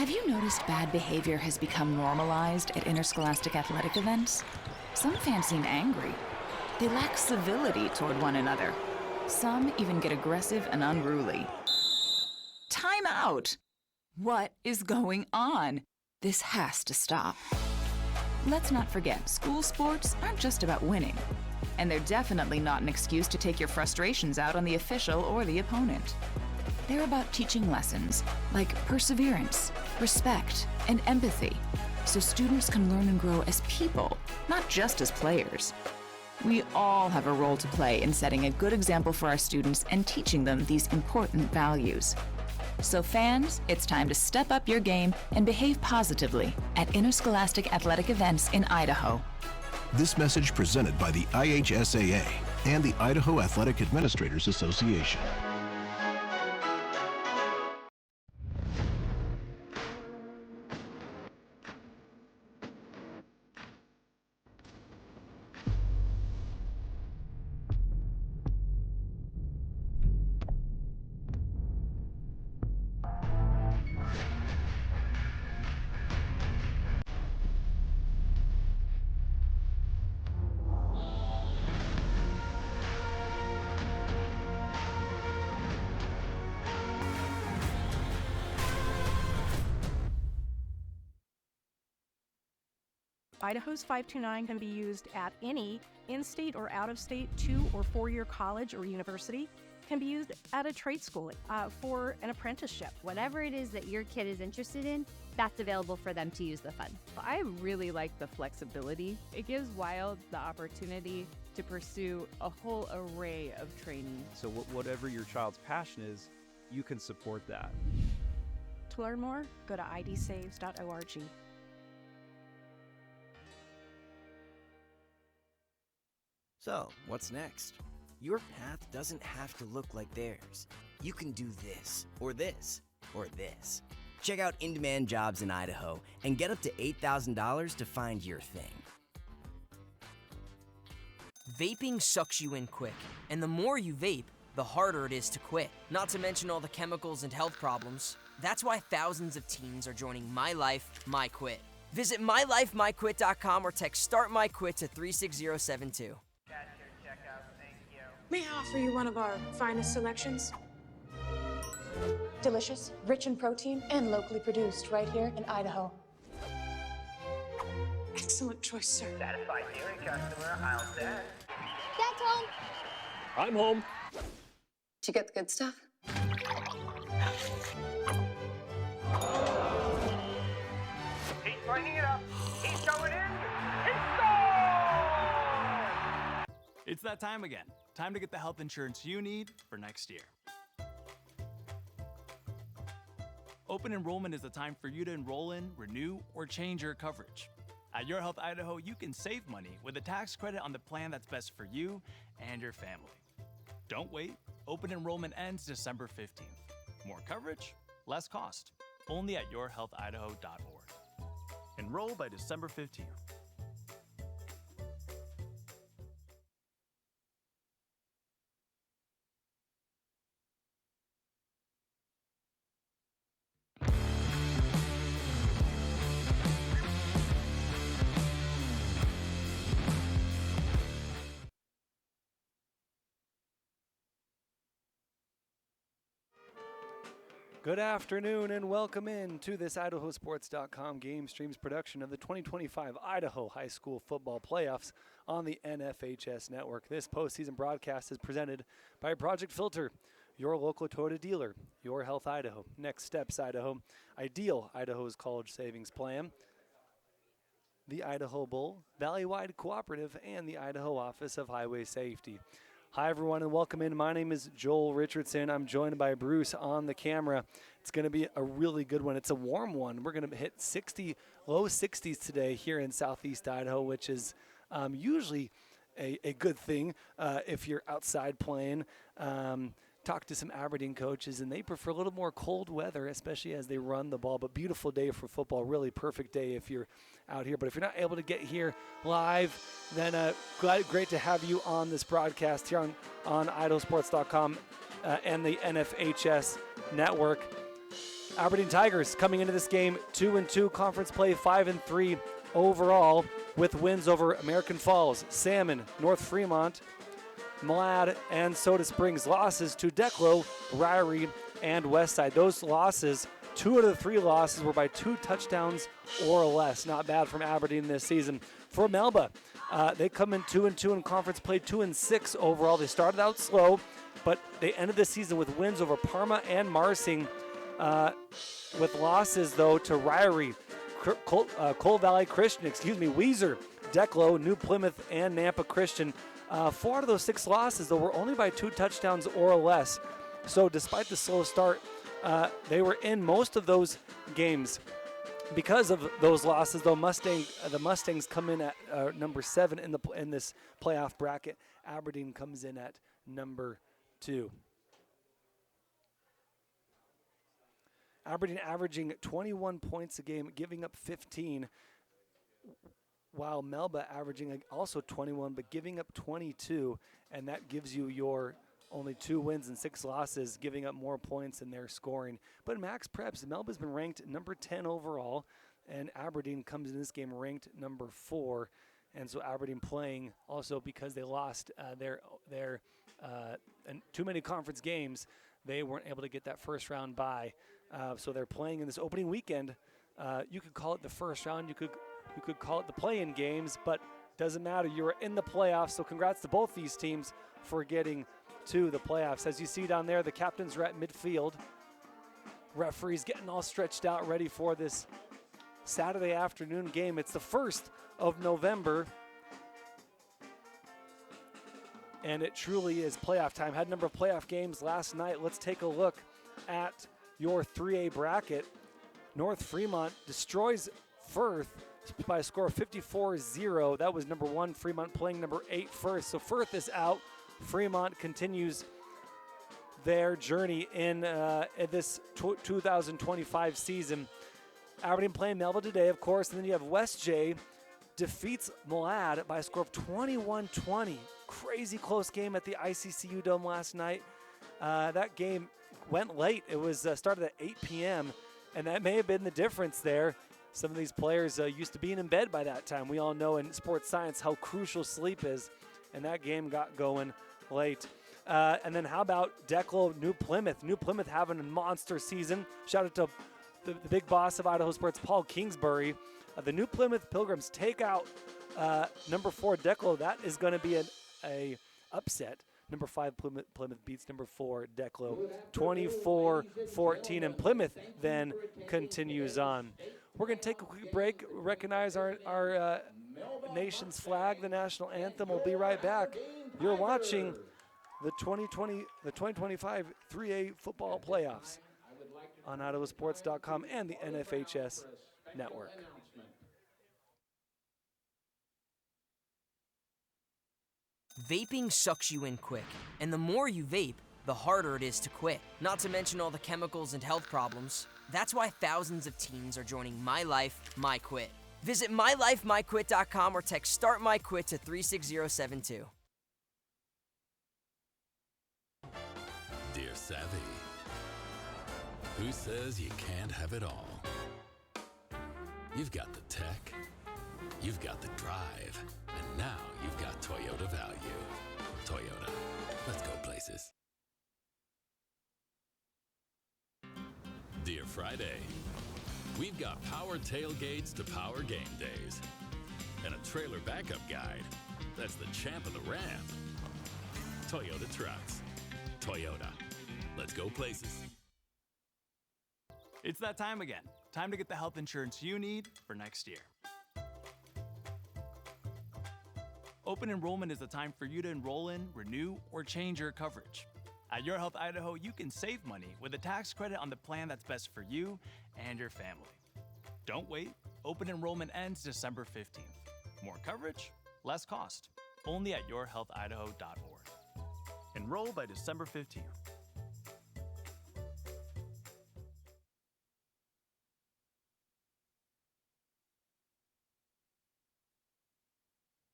Have you noticed bad behavior has become normalized at interscholastic athletic events? Some fans seem angry. They lack civility toward one another. Some even get aggressive and unruly. Time out! What is going on? This has to stop. Let's not forget, school sports aren't just about winning. And they're definitely not an excuse to take your frustrations out on the official or the opponent. They're about teaching lessons like perseverance, respect, and empathy, so students can learn and grow as people, not just as players. We all have a role to play in setting a good example for our students and teaching them these important values. So fans, it's time to step up your game and behave positively at interscholastic athletic events in Idaho. This message presented by the IHSAA and the Idaho Athletic Administrators Association. Idaho's 529 can be used at any in-state or out-of-state 2- or 4-year college or university. Can be used at a trade school for an apprenticeship. Whatever it is that your kid is interested in, that's available for them to use the fund. I really like the flexibility. It gives Wild the opportunity to pursue a whole array of training. So whatever your child's passion is, you can support that. To learn more, go to idsaves.org. So, what's next? Your path doesn't have to look like theirs. You can do this, or this, or this. Check out in-demand jobs in Idaho and get up to $8,000 to find your thing. Vaping sucks you in quick, and the more you vape, the harder it is to quit. Not to mention all the chemicals and health problems. That's why thousands of teens are joining My Life, My Quit. Visit mylifemyquit.com or text Start My Quit to 36072. May I offer you one of our finest selections? Delicious, rich in protein, and locally produced right here in Idaho. Excellent choice, sir. Satisfied viewing customer, I'll send. Dad's home. I'm home. Did you get the good stuff? He's bringing it up. He's going in. It's goal! It's that time again. Time to get the health insurance you need for next year. Open enrollment is the time for you to enroll in, renew, or change your coverage. At Your Health Idaho, you can save money with a tax credit on the plan that's best for you and your family. Don't wait. Open enrollment ends December 15th. More coverage, less cost. Only at yourhealthidaho.org. Enroll by December 15th. Good afternoon and welcome in to this IdahoSports.com GameStreams production of the 2025 Idaho High School Football Playoffs on the NFHS Network. This postseason broadcast is presented by Project Filter, your local Toyota dealer, Your Health Idaho, Next Steps Idaho, Ideal Idaho's College Savings Plan, the Idaho Bowl, Valleywide Cooperative, and the Idaho Office of Highway Safety. Hi, everyone, and welcome in. My name is Joel Richardson. I'm joined by Bruce on the camera. It's going to be a really good one. It's a warm one. We're going to hit low 60s today here in southeast Idaho, which is usually a good thing if you're outside playing. Talked to some Aberdeen coaches, and they prefer a little more cold weather, especially as they run the ball. But beautiful day for football, really perfect day if you're out here. But if you're not able to get here live, then great to have you on this broadcast here on IdahoSports.com and the NFHS network. Aberdeen Tigers coming into this game 2-2 conference play, 5-3 overall, with wins over American Falls, Salmon, North Fremont, Mlad, and Soda Springs. Losses to Declo, Ryrie, and Westside. Those losses, 2 out of the 3 losses were by 2 touchdowns or less. Not bad from Aberdeen this season. For Melba, they come in 2-2 in conference play, 2-6 overall. They started out slow, but they ended the season with wins over Parma and Marsing, with losses, though, to Ryrie, Coal Valley Christian, Weiser, Declo, New Plymouth, and Nampa Christian. 4 out of those 6 losses, though, were only by 2 touchdowns or less. So despite the slow start, they were in most of those games. Because of those losses, though, the Mustangs come in at number 7 in this playoff bracket. Aberdeen comes in at number 2. Aberdeen averaging 21 points a game, giving up 15, while Melba averaging also 21, but giving up 22, and that gives you your only 2 wins and 6 losses, giving up more points in their scoring. But Max Preps, Melba's been ranked number 10 overall, and Aberdeen comes in this game ranked number 4. And so Aberdeen playing also because they lost their too many conference games, they weren't able to get that first round bye. So they're playing in this opening weekend. You could call it the first round. You could call it the play-in games, but doesn't matter. You're in the playoffs, so congrats to both these teams for getting to the playoffs. As you see down there, the captains are at midfield. Referees getting all stretched out, ready for this Saturday afternoon game. It's the 1st of November, and it truly is playoff time. Had a number of playoff games last night. Let's take a look at your 3A bracket. North Fremont destroys Firth by a score of 54-0. That was number 1 Fremont playing number 8 Firth. So Firth is out. Fremont continues their journey in this 2025 season. Aberdeen playing Melba today, of course, and then you have West J defeats Mlad by a score of 21-20. Crazy close game at the ICCU Dome last night. That game went late. It was started at 8 p.m., and that may have been the difference there. Some of these players used to being in bed by that time. We all know in sports science how crucial sleep is, and that game got going late. And then how about Declo, New Plymouth? New Plymouth having a monster season. Shout out to the big boss of Idaho Sports, Paul Kingsbury. The New Plymouth Pilgrims take out number 4 Declo. That is going to be a upset. Number 5 Plymouth beats number 4 Declo 24-14, and Plymouth then continues on. We're going to take a quick break, recognize our nation's flag, the national anthem. We'll be right back. You're watching the 2025 3A football playoffs on IdahoSports.com and the NFHS network. Vaping sucks you in quick, and the more you vape, the harder it is to quit. Not to mention all the chemicals and health problems. That's why thousands of teens are joining My Life, My Quit. Visit mylifemyquit.com or text Start My Quit to 36072. Dear Savvy, who says you can't have it all? You've got the tech, you've got the drive, and now you've got Toyota value. Toyota, let's go places. Dear Friday, we've got power tailgates to power game days, and a trailer backup guide that's the champ of the ramp. Toyota trucks. Toyota, let's go places. It's that time again. Time to get the health insurance you need for next year. Open enrollment is the time for you to enroll in, renew, or change your coverage. At Your Health Idaho, you can save money with a tax credit on the plan that's best for you and your family. Don't wait. Open enrollment ends December 15th. More coverage, less cost. Only at yourhealthidaho.org. Enroll by December 15th.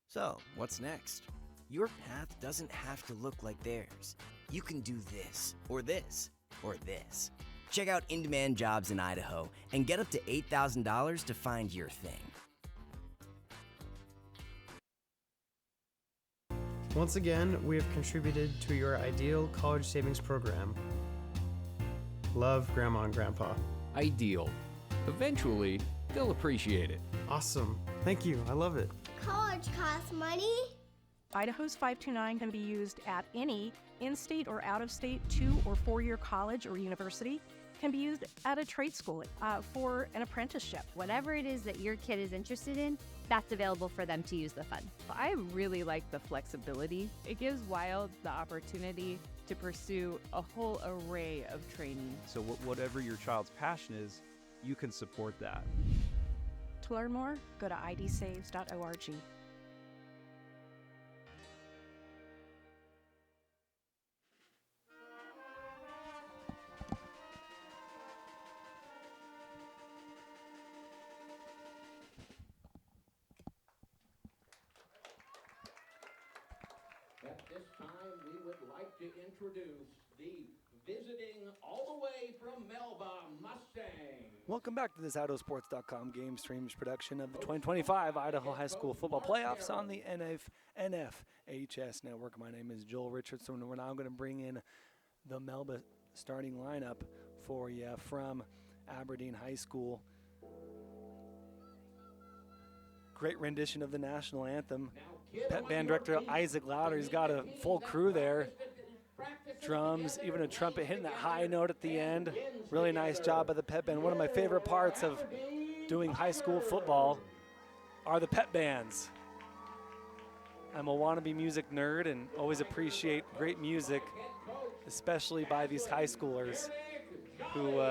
So, what's next? Your path doesn't have to look like theirs. You can do this, or this, or this. Check out in-demand jobs in Idaho and get up to $8,000 to find your thing. Once again, we have contributed to your ideal college savings program. Love, Grandma and Grandpa. Ideal. Eventually, they'll appreciate it. Awesome. Thank you. I love it. College costs money. Idaho's 529 can be used at any in-state or out-of-state 2- or 4-year college or university. Can be used at a trade school for an apprenticeship. Whatever it is that your kid is interested in, that's available for them to use the funds. I really like the flexibility. It gives Wild the opportunity to pursue a whole array of training. So whatever your child's passion is, you can support that. To learn more, go to idsaves.org. At this time, we would like to introduce the visiting all the way from Melba Mustangs. Welcome back to this IdahoSports.com GameStreams production of the 2025 Idaho High School Football Playoffs on the NFHS Network. My name is Joel Richardson, and we're now going to bring in the Melba starting lineup for you from Aberdeen High School. Great rendition of the national anthem. Pep band director Isaac Lauder, he's got a full crew there. Drums, even a trumpet hitting that high note at the end. Really nice job by the pep band. One of my favorite parts of doing high school football are the pep bands. I'm a wannabe music nerd and always appreciate great music, especially by these high schoolers who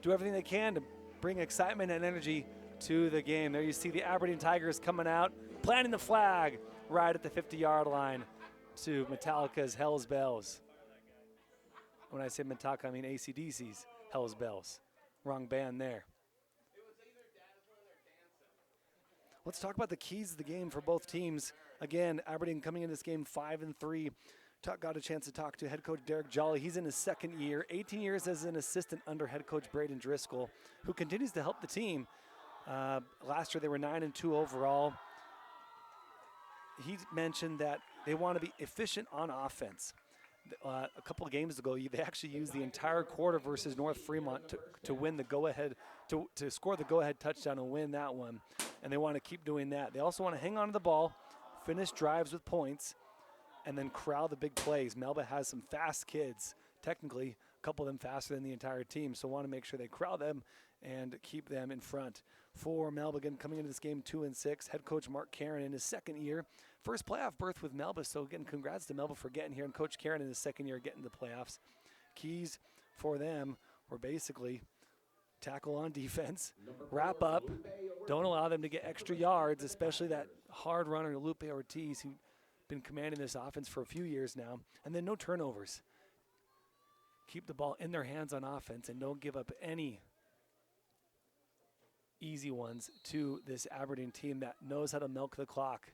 do everything they can to bring excitement and energy to the game. There you see the Aberdeen Tigers coming out, planting the flag right at the 50-yard line to Metallica's Hell's Bells. When I say Metallica, I mean AC/DC's Hell's Bells. Wrong band there. Let's talk about the keys to the game for both teams. Again, Aberdeen coming in this game 5-3. Got a chance to talk to head coach Derek Jolly. He's in his second year, 18 years as an assistant under head coach Braden Driscoll, who continues to help the team. Last year they were 9-2 overall. He mentioned that they want to be efficient on offense. A couple of games ago, they actually used the entire quarter versus North Fremont to win the go-ahead, to score the go-ahead touchdown and win that one. And they want to keep doing that. They also want to hang on to the ball, finish drives with points, and then crowd the big plays. Melba has some fast kids, technically a couple of them faster than the entire team, so want to make sure they crowd them and keep them in front. For Melba, again, coming into this game 2-6, head coach Mark Karen in his second year. First playoff berth with Melba, so again, congrats to Melba for getting here, and Coach Karen in his second year getting the playoffs. Keys for them were basically tackle on defense, wrap up, don't allow them to get extra yards, especially that hard runner Lupe Ortiz, who's been commanding this offense for a few years now, and then no turnovers. Keep the ball in their hands on offense and don't give up any easy ones to this Aberdeen team that knows how to milk the clock.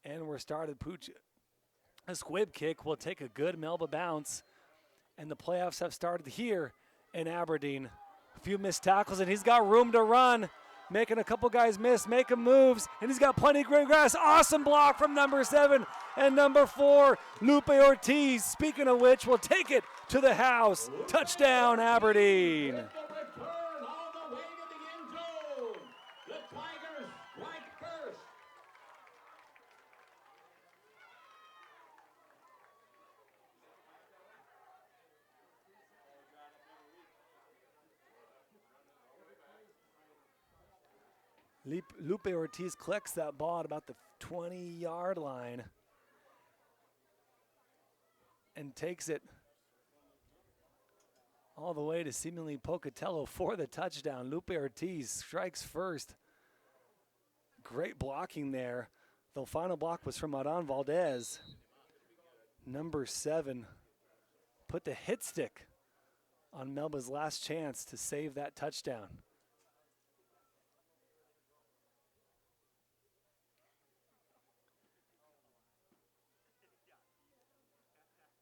And we're started. Pooch, a squib kick will take a good Melba bounce, and the playoffs have started here in Aberdeen. A few missed tackles, and he's got room to run, making a couple guys miss, making moves, and he's got plenty of green grass. Awesome block from number 7 and number 4, Lupe Ortiz. Speaking of which, will take it to the house. Touchdown, Aberdeen. Lupe Ortiz collects that ball at about the 20-yard line and takes it all the way to seemingly Pocatello for the touchdown. Lupe Ortiz strikes first. Great blocking there. The final block was from Adon Valdez. Number 7 put the hit stick on Melba's last chance to save that touchdown.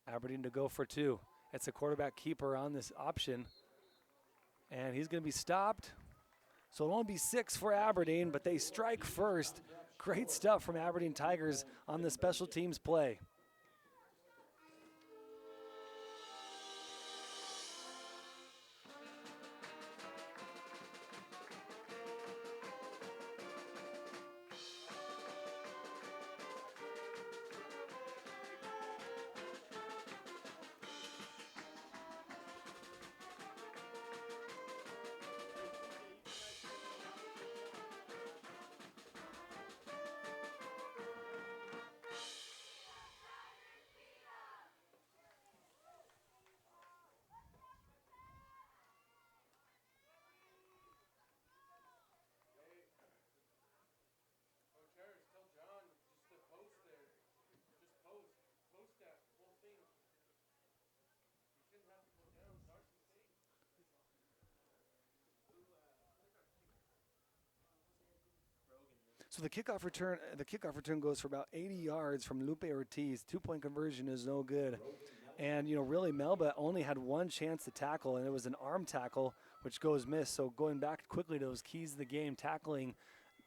Aberdeen to go for 2. It's a quarterback keeper on this option. And he's going to be stopped. So it'll only be 6 for Aberdeen, but they strike first. Great stuff from Aberdeen Tigers on the special teams play. So the kickoff return goes for about 80 yards from Lupe Ortiz. 2-point conversion is no good. And, really Melba only had one chance to tackle, and it was an arm tackle, which goes missed. So going back quickly to those keys of the game, tackling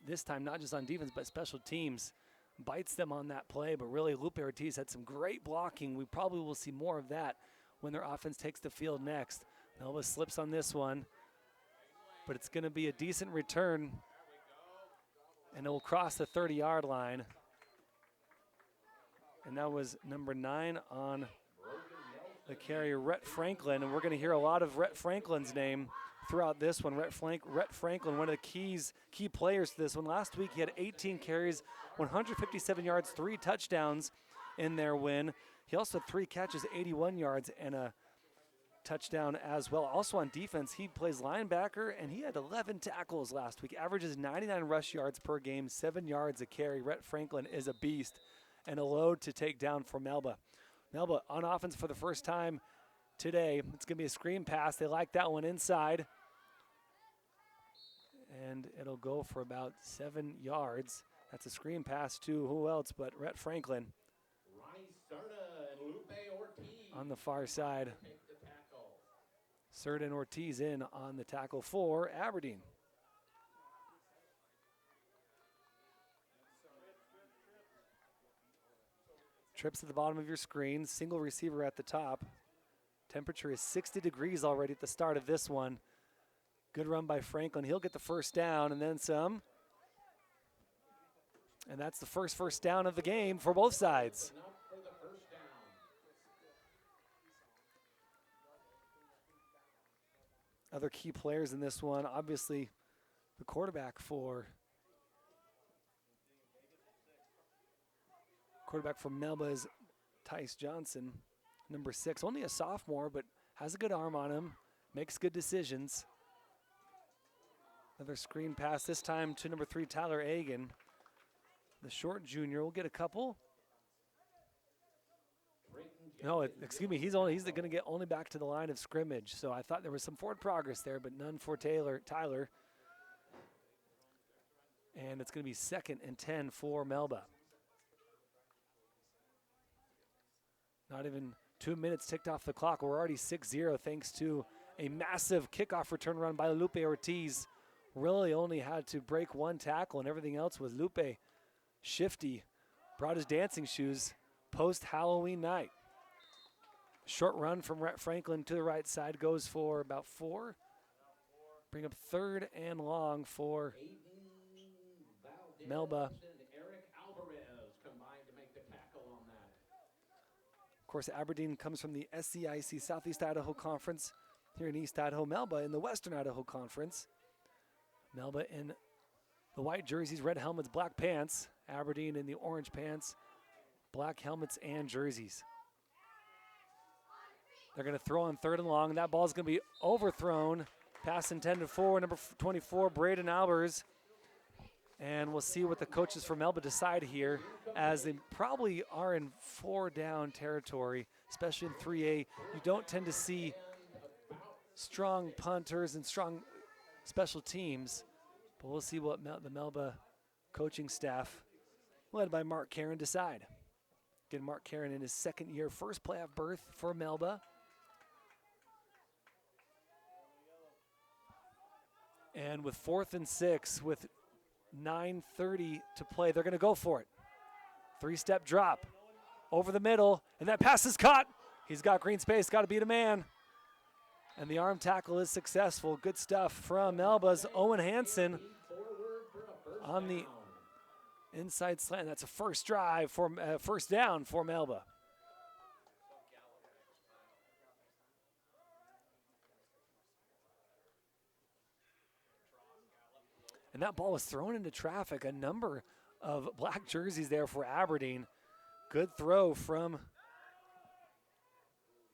this time not just on defense but special teams, bites them on that play. But really Lupe Ortiz had some great blocking. We probably will see more of that when their offense takes the field next. Melba slips on this one, but it's going to be a decent return. And it will cross the 30-yard line. And that was number 9 on the carry, Rhett Franklin. And we're going to hear a lot of Rhett Franklin's name throughout this one. Rhett Franklin, one of the key players to this one. Last week he had 18 carries, 157 yards, 3 touchdowns in their win. He also had 3 catches, 81 yards, and a touchdown as well. Also on defense, he plays linebacker, and he had 11 tackles last week. Averages 99 rush yards per game, 7 yards a carry. Rhett Franklin is a beast and a load to take down for Melba. Melba on offense for the first time today. It's going to be a screen pass. They like that one inside. And it'll go for about 7 yards. That's a screen pass to who else but Rhett Franklin on the far side. Serta and Ortiz in on the tackle for Aberdeen. Trips at the bottom of your screen, single receiver at the top. Temperature is 60 degrees already at the start of this one. Good run by Franklin. He'll get the first down and then some. And that's the first down of the game for both sides. Other key players in this one, obviously the quarterback for Melba is Tice Johnson, number 6. Only a sophomore, but has a good arm on him, makes good decisions. Another screen pass, this time to number 3, Tyler Agan. The short junior will get a couple. No, excuse me, he's going to get only back to the line of scrimmage. So I thought there was some forward progress there, but none for Tyler. And it's going to be 2nd and 10 for Melba. Not even 2 minutes ticked off the clock. We're already 6-0 thanks to a massive kickoff return run by Lupe Ortiz. Really only had to break 1 tackle, and everything else was Lupe shifty. Brought his dancing shoes post-Halloween night. Short run from Rhett Franklin to the right side goes for about 4. Bring up 3rd and long for Melba. Of course, Aberdeen comes from the SCIC Southeast Idaho Conference here in East Idaho. Melba in the Western Idaho Conference. Melba in the white jerseys, red helmets, black pants. Aberdeen in the orange pants, black helmets and jerseys. They're going to throw on 3rd and long. That ball is going to be overthrown. Pass intended for number 24, Braden Albers. And we'll see what the coaches for Melba decide here, as they probably are in 4-down territory, especially in 3A. You don't tend to see strong punters and strong special teams, but we'll see what the Melba coaching staff, led by Mark Karen, decide. Again, Mark Karen in his 2nd year, first playoff berth for Melba. And with 4th and 6, with 9:30 to play, they're going to go for it. 3-step drop over the middle, and that pass is caught. He's got green space, got to beat a man. And the arm tackle is successful. Good stuff from Melba's Owen Hansen on the inside slant. That's a first down for Melba. And that ball was thrown into traffic. A number of black jerseys there for Aberdeen. Good throw from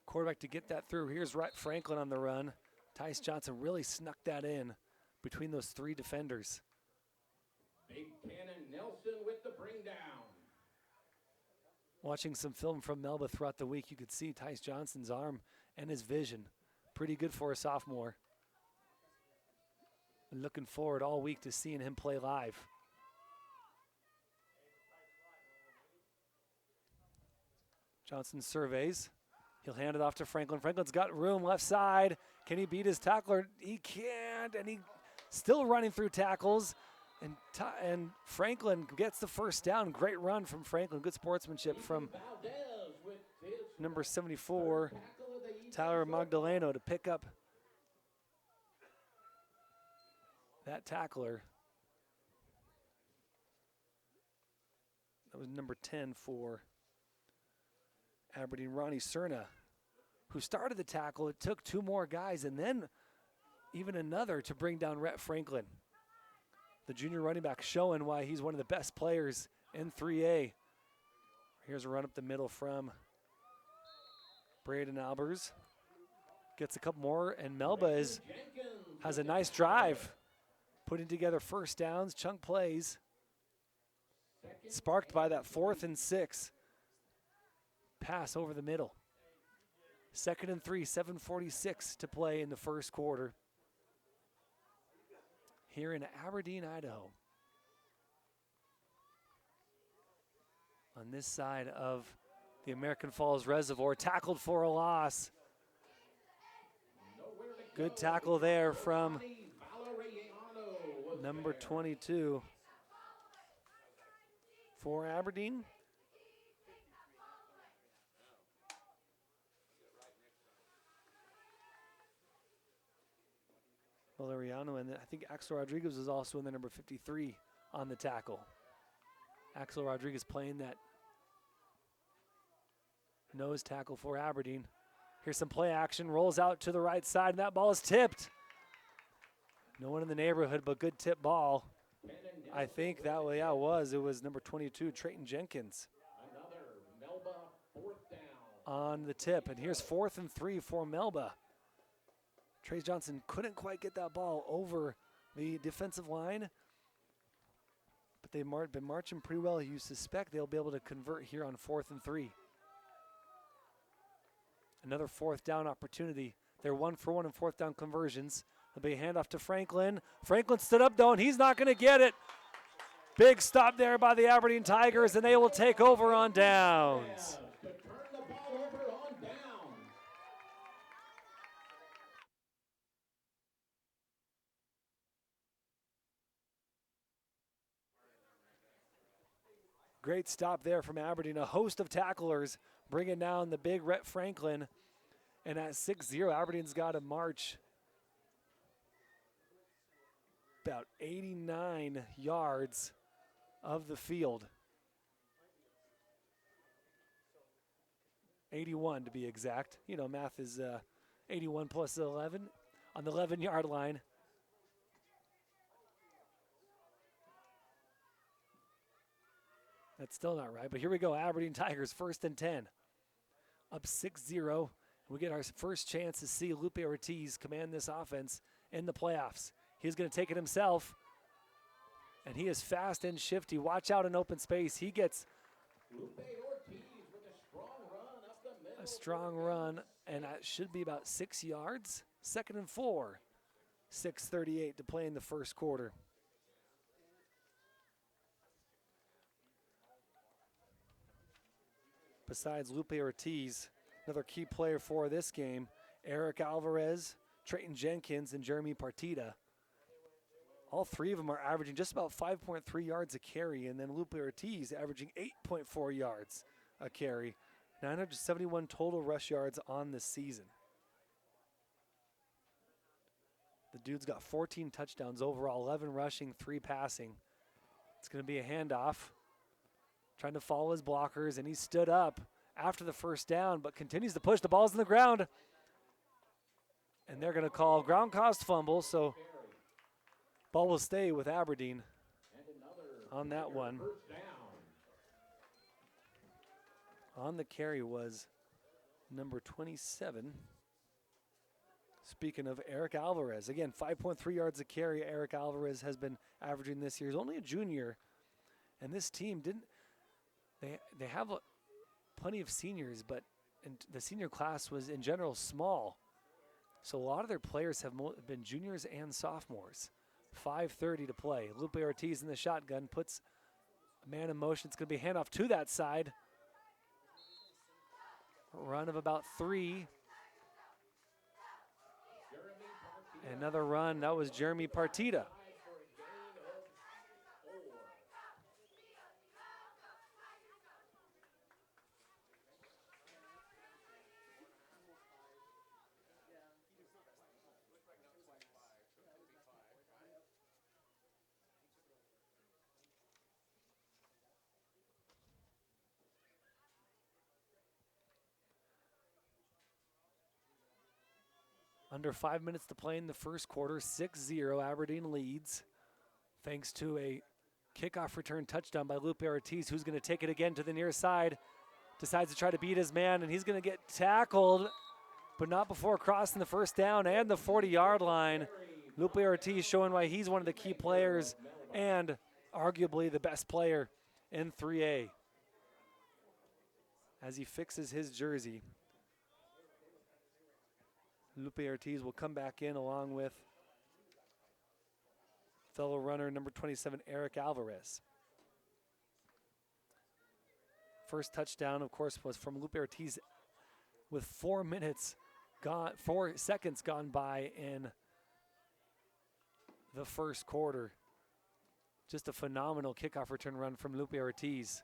quarterback to get that through. Here's Rhett Franklin on the run. Tice Johnson really snuck that in between those 3 defenders. Big Cannon Nelson with the bring down. Watching some film from Melba throughout the week, you could see Tice Johnson's arm and his vision. Pretty good for a sophomore. And looking forward all week to seeing him play live. Johnson surveys. He'll hand it off to Franklin. Franklin's got room left side. Can he beat his tackler? He can't, and he still running through tackles. And Franklin gets the first down. Great run from Franklin. Good sportsmanship from number 74, Tyler Magdaleno, to pick up that tackler. That was number 10 for Aberdeen, Ronnie Cerna, who started the tackle. It took 2 more guys and then even another to bring down Rhett Franklin. The junior running back showing why he's one of the best players in 3A. Here's a run up the middle from Braden Albers. Gets a couple more, and Melba has a nice drive, putting together first downs, chunk plays, sparked by that 4th and 6 pass over the middle. 2nd and 3, 7:46 to play in the first quarter here in Aberdeen, Idaho. On this side of the American Falls Reservoir, tackled for a loss. Good tackle there from number 22 for Aberdeen. Valeriano, and I think Axel Rodriguez was also in the number 53 on the tackle. Axel Rodriguez playing that nose tackle for Aberdeen. Here's some play action, rolls out to the right side, and that ball is tipped. No one in the neighborhood, but good tip ball. I think that way, yeah, it was number 22, Trayton Jenkins. On the tip, and here's 4th and 3 for Melba. Trey Johnson couldn't quite get that ball over the defensive line, but they've been marching pretty well. You suspect they'll be able to convert here on 4th and 3. Another 4th down opportunity. They're 1 for 1 in 4th down conversions. There'll be a handoff to Franklin. Franklin stood up though, and he's not going to get it. Big stop there by the Aberdeen Tigers, and they will take over on downs. Great stop there from Aberdeen. A host of tacklers bringing down the big Rhett Franklin. And at 6-0, Aberdeen's got to march about 89 yards of the field. 81 to be exact. You know, math is 81 plus 11 on the 11-yard line. That's still not right, but here we go. Aberdeen Tigers, 1st and 10. Up 6-0. We get our first chance to see Lupe Ortiz command this offense in the playoffs. He's going to take it himself, and he is fast and shifty. Watch out in open space. He gets a strong run, and that should be about 6 yards. 2nd and 4. 6:38 to play in the first quarter. Besides Lupe Ortiz, another key player for this game, Eric Alvarez, Trayton Jenkins, and Jeremy Partita. All three of them are averaging just about 5.3 yards a carry, and then Lupe Ortiz averaging 8.4 yards a carry. 971 total rush yards on the season. The dude's got 14 touchdowns overall, 11 rushing, 3 passing. It's going to be a handoff. Trying to follow his blockers, and he stood up after the first down, but continues to push. The ball's in the ground. And they're going to call ground caused fumble, so ball will stay with Aberdeen on that one. On the carry was number 27. Speaking of Eric Alvarez, again, 5.3 yards a carry. Eric Alvarez has been averaging this year. He's only a junior, and this team didn't. They have plenty of seniors, but the senior class was in general small. So a lot of their players have been juniors and sophomores. 5:30 to play. Lupe Ortiz in the shotgun puts a man in motion. It's going to be a handoff to that side. Run of about 3. Another run. That was Jeremy Partita. Under 5 minutes to play in the first quarter, 6-0, Aberdeen leads, thanks to a kickoff return touchdown by Lupe Ortiz, who's going to take it again to the near side, decides to try to beat his man, and he's going to get tackled, but not before crossing the first down and the 40-yard line. Lupe Ortiz showing why he's one of the key players and arguably the best player in 3A as he fixes his jersey. Lupe Ortiz will come back in along with fellow runner number 27, Eric Alvarez. First touchdown, of course, was from Lupe Ortiz with 4 seconds gone by in the first quarter. Just a phenomenal kickoff return run from Lupe Ortiz.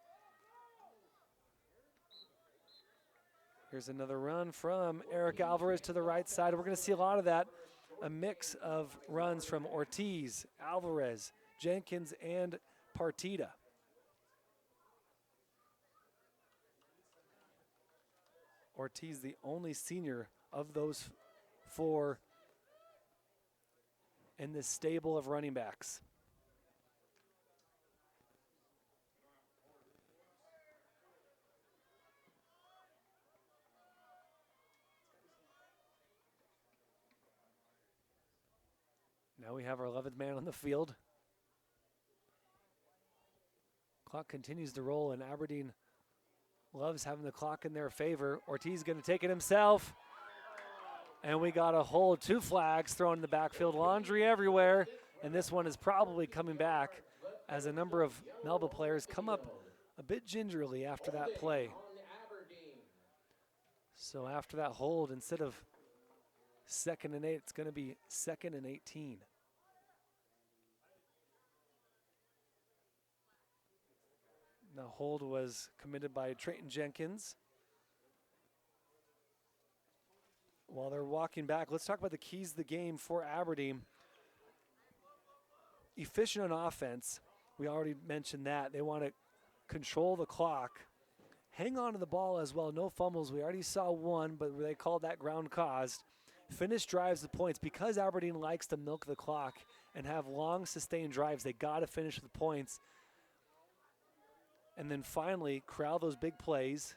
Here's another run from Eric Alvarez to the right side. We're going to see a lot of that, a mix of runs from Ortiz, Alvarez, Jenkins, and Partita. Ortiz, the only senior of those 4 in this stable of running backs. Now we have our 11th man on the field. Clock continues to roll, and Aberdeen loves having the clock in their favor. Ortiz going to take it himself. And we got a hold, 2 flags thrown in the backfield, laundry everywhere. And this one is probably coming back as a number of Melba players come up a bit gingerly after that play. So after that hold, instead of 2nd and 8, it's going to be 2nd and 18. The hold was committed by Trayton Jenkins. While they're walking back, let's talk about the keys to the game for Aberdeen. Efficient on offense. We already mentioned that. They want to control the clock. Hang on to the ball as well. No fumbles. We already saw one, but they called that ground caused. Finish drives the points. Because Aberdeen likes to milk the clock and have long, sustained drives, they got to finish with points. And then finally, corral those big plays,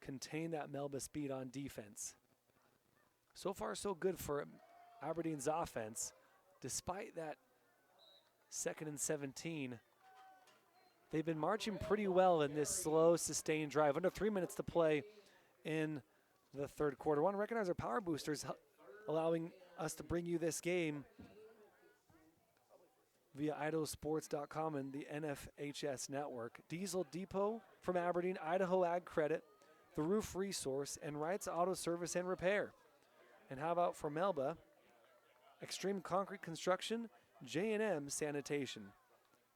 contain that Melba speed on defense. So far, so good for Aberdeen's offense. Despite that 2nd and 17, they've been marching pretty well in this slow, sustained drive. Under 3 minutes to play in the third quarter. I want to recognize our power boosters allowing us to bring you this game via IdahoSports.com and the NFHS network. Diesel Depot from Aberdeen, Idaho Ag Credit, The Roof Resource, and Wright's Auto Service and Repair. And how about for Melba? Extreme Concrete Construction J&M Sanitation.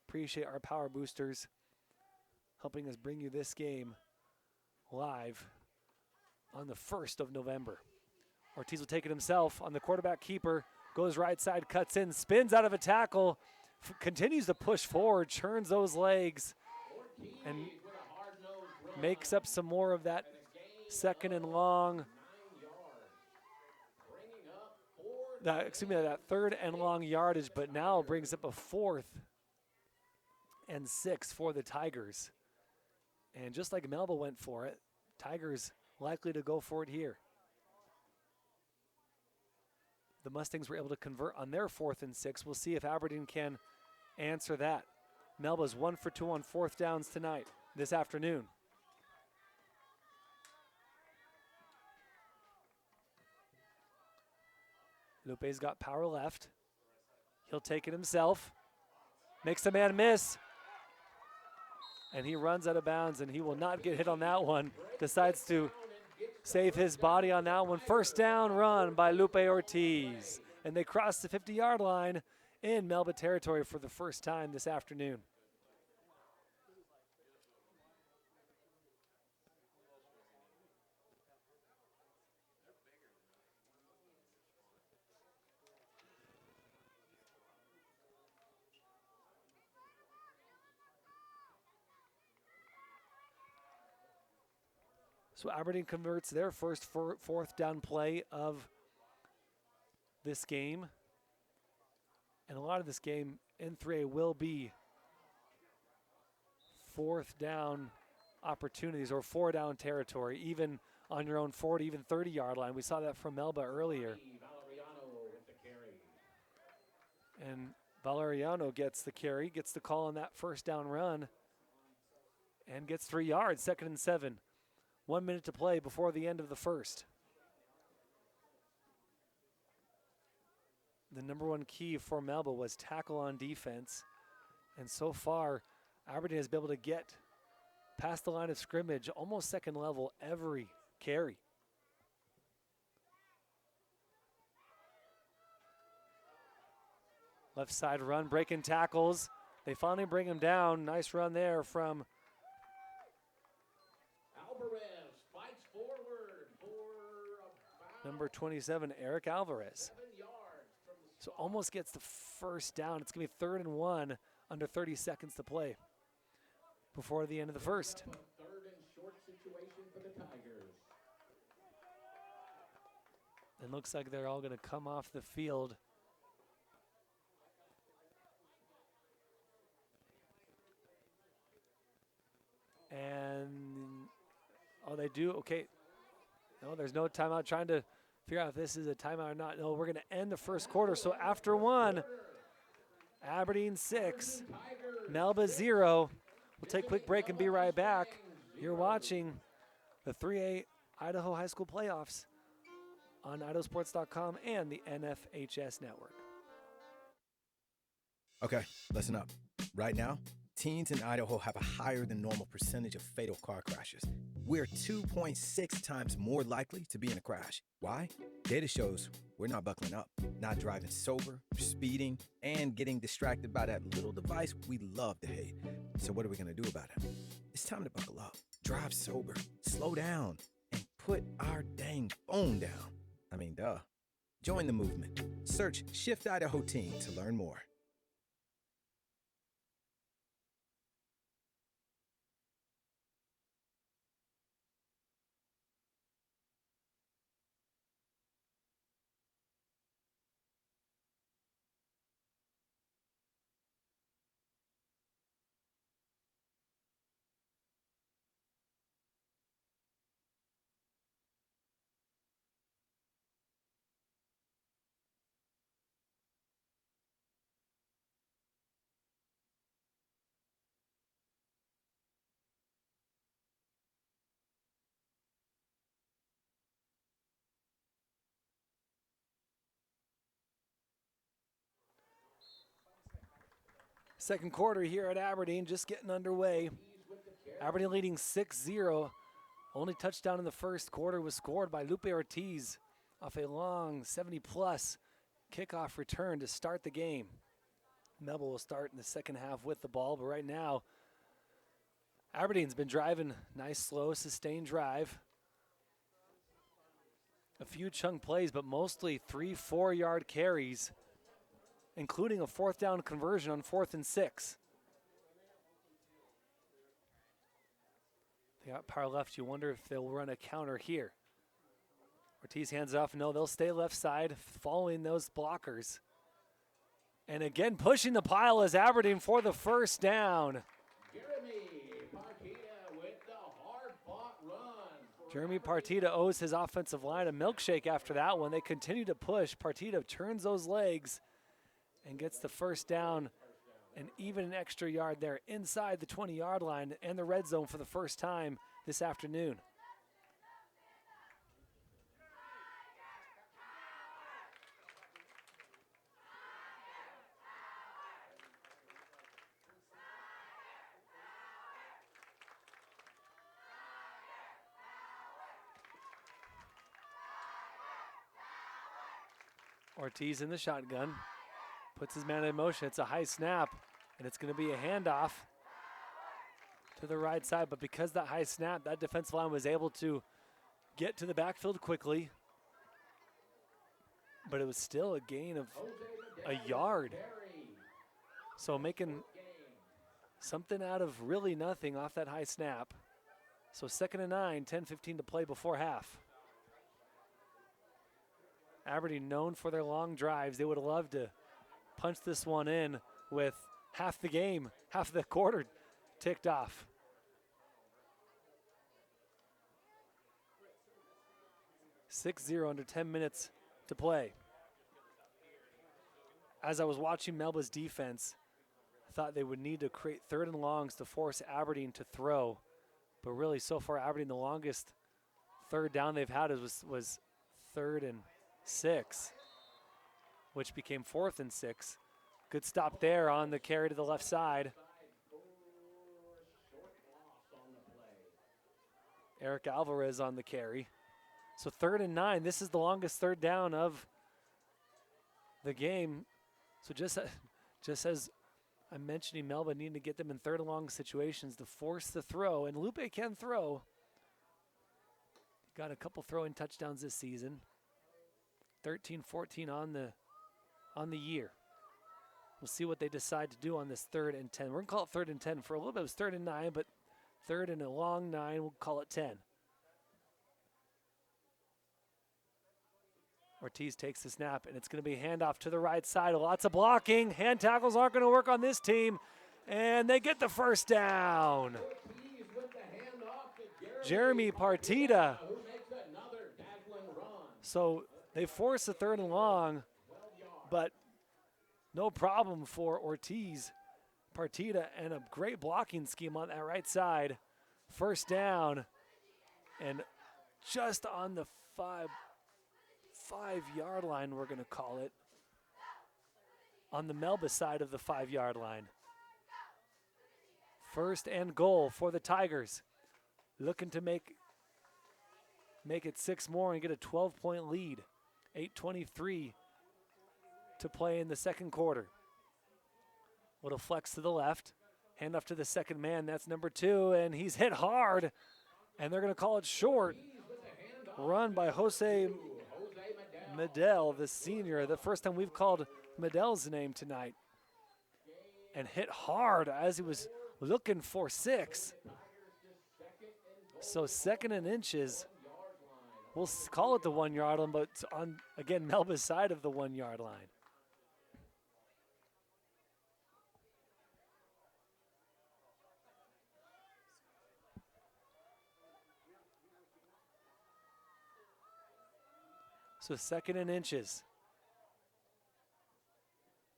Appreciate our power boosters helping us bring you this game live on the 1st of November. Ortiz will take it himself on the quarterback keeper, goes right side, cuts in, spins out of a tackle, continues to push forward, churns those legs, and makes up some more of that second and long, that third and long yardage, but now brings up a 4th and 6 for the Tigers. And just like Melba went for it, Tigers likely to go for it here. The Mustangs were able to convert on their 4th and 6. We'll see if Aberdeen can answer that. Melba's 1 for 2 on 4th downs tonight, this afternoon. Lupe's got power left. He'll take it himself. Makes a man miss. And he runs out of bounds, and he will not get hit on that one. Decides to save his body on that one. First down run by Lupe Ortiz. And they cross the 50-yard line in Melba territory for the first time this afternoon. So Aberdeen converts their first 4th down play of this game. And a lot of this game in 3A will be 4th down opportunities or 4-down territory, even on your own 40, even 30-yard line. We saw that from Melba earlier. And Valeriano gets the carry, gets the call on that first down run, and gets 3 yards, 2nd and 7. 1 minute to play before the end of the first. The number one key for Melba was tackle on defense. And so far, Aberdeen has been able to get past the line of scrimmage, almost second level, every carry. Left side run, breaking tackles. They finally bring him down. Nice run there from number 27, Eric Alvarez. So almost gets the first down. It's going to be 3rd and 1, under 30 seconds to play before the end of the first. It looks like they're all going to come off the field. And, oh, they do, okay. No, there's no timeout. Trying to figure out if this is a timeout or not. No, we're going to end the first quarter. So after 1, Aberdeen 6, Melba 0. We'll take a quick break and be right back. You're watching the 3A Idaho High School Playoffs on IdahoSports.com and the NFHS Network. Okay, listen up. Right now, teens in Idaho have a higher than normal percentage of fatal car crashes. We're 2.6 times more likely to be in a crash. Why? Data shows we're not buckling up, not driving sober, speeding, and getting distracted by that little device we love to hate. So what are we going to do about it? It's time to buckle up, drive sober, slow down, and put our dang phone down. I mean, duh. Join the movement. Search Shift Idaho Teen to learn more. Second quarter here at Aberdeen, just getting underway. Aberdeen leading 6-0. Only touchdown in the first quarter was scored by Lupe Ortiz off a long 70-plus kickoff return to start the game. Melba will start in the second half with the ball, but right now, Aberdeen's been driving. Nice, slow, sustained drive. A few chunk plays, but mostly 3-4 yard carries, including a 4th down conversion on 4th and 6. They got power left. You wonder if they'll run a counter here. Ortiz hands off. No, they'll stay left side, following those blockers. And again, pushing the pile is Aberdeen for the first down. Jeremy Partita owes his offensive line a milkshake after that one. They continue to push. Partita turns those legs and gets the first down, and even an extra yard there inside the 20-yard line and the red zone for the first time this afternoon. Ortiz in the shotgun, puts his man in motion. It's a high snap, and it's going to be a handoff to the right side. But because that high snap, that defensive line was able to get to the backfield quickly. But it was still a gain of a yard. So making something out of really nothing off that high snap. So 2nd and 9, 10:15 to play before half. Aberdeen known for their long drives. They would have loved to punch this one in with half the game, half the quarter ticked off. (6-0) under 10 minutes to play. As I was watching Melba's defense, I thought they would need to create 3rd and longs to force Aberdeen to throw. But really, so far, Aberdeen, the longest 3rd down they've had was 3rd and 6, which became 4th and 6. Good stop there on the carry to the left side. Eric Alvarez on the carry. So 3rd and 9. This is the longest 3rd down of the game. So just as I'm mentioning, Melba needing to get them in 3rd and long situations to force the throw, and Lupe can throw. Got a couple throwing touchdowns this season. 13-14 on the year. We'll see what they decide to do on this 3rd and 10. We're going to call it 3rd and 10. For a little bit, it was 3rd and 9, but 3rd and a long 9, we'll call it 10. Ortiz takes the snap, and it's going to be a handoff to the right side. Lots of blocking. Hand tackles aren't going to work on this team, and they get the first down. Jeremy Partita. So they force a 3rd and long, but no problem for Ortiz. Partita and a great blocking scheme on that right side. First down, and just on the 5-yard line, we're going to call it, on the Melba side of the 5-yard line. 1st and goal for the Tigers, looking to make it 6 more and get a 12-point lead. 8:23 to play in the 2nd quarter. Little flex to the left. Hand off to the second man. That's number 2, and he's hit hard, and they're going to call it short. Run by Jose Medel, the senior. The first time we've called Medel's name tonight. And hit hard as he was looking for 6. So 2nd and inches. We'll call it the 1-yard line, but on, again, Melba's side of the 1-yard line. So 2nd and inches.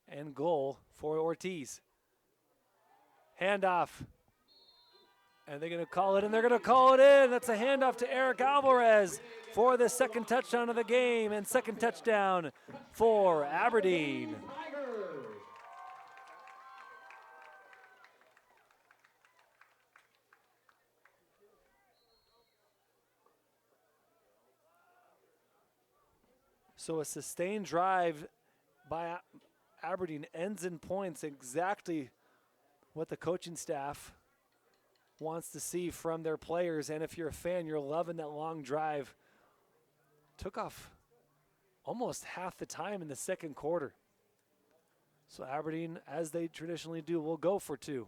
And goal for Ortiz. Handoff. And they're going to call it, and they're going to call it in. That's a handoff to Eric Alvarez for the 2nd touchdown of the game, and 2nd touchdown for Aberdeen. So a sustained drive by Aberdeen ends in points, exactly what the coaching staff wants to see from their players. And if you're a fan, you're loving that long drive. Took off almost half the time in the second quarter. So Aberdeen, as they traditionally do, will go for two.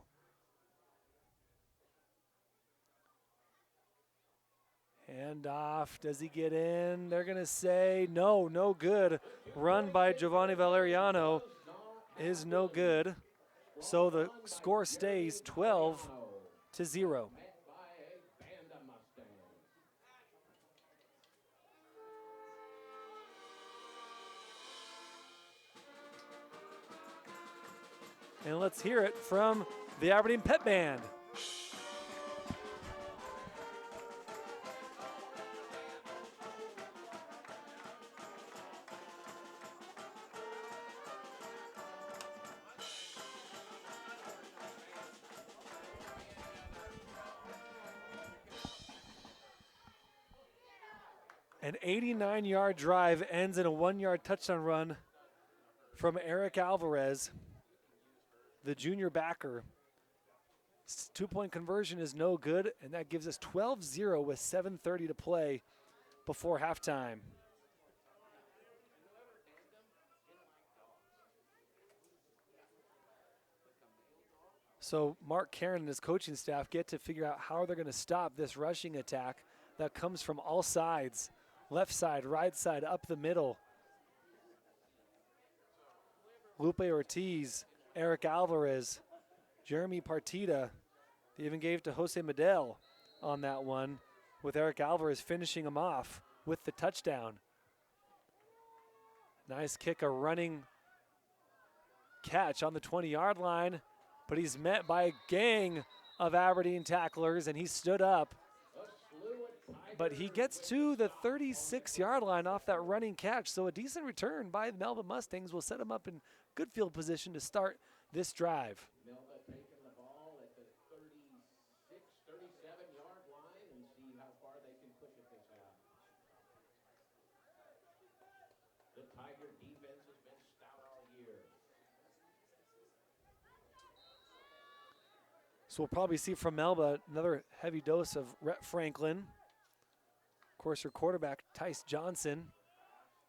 Hand off. Does he get in? They're going to say no, no good. Run by Giovanni Valeriano is no good. So the score stays 12-0. And let's hear it from the Aberdeen Pep Band. An 89-yard drive ends in a 1-yard touchdown run from Eric Alvarez, the junior backer. Two-point conversion is no good, and that gives us 12-0 with 7:30 to play before halftime. So Mark Karen and his coaching staff get to figure out how they're going to stop this rushing attack that comes from all sides, left side, right side, up the middle. Lupe Ortiz, Eric Alvarez, Jeremy Partida. They even gave to Jose Medel on that one, with Eric Alvarez finishing him off with the touchdown. Nice kick, a running catch on the 20-yard line, but he's met by a gang of Aberdeen tacklers, and he stood up. But he gets to the 36-yard line off that running catch, so a decent return by the Melba Mustangs will set him up in good field position to start this drive. Melba taking the ball at the 36, 37-yard line and see how far they can push it this out. The Tiger defense has been stout all year. So we'll probably see from Melba another heavy dose of Rhett Franklin. Of course, her quarterback, Tice Johnson,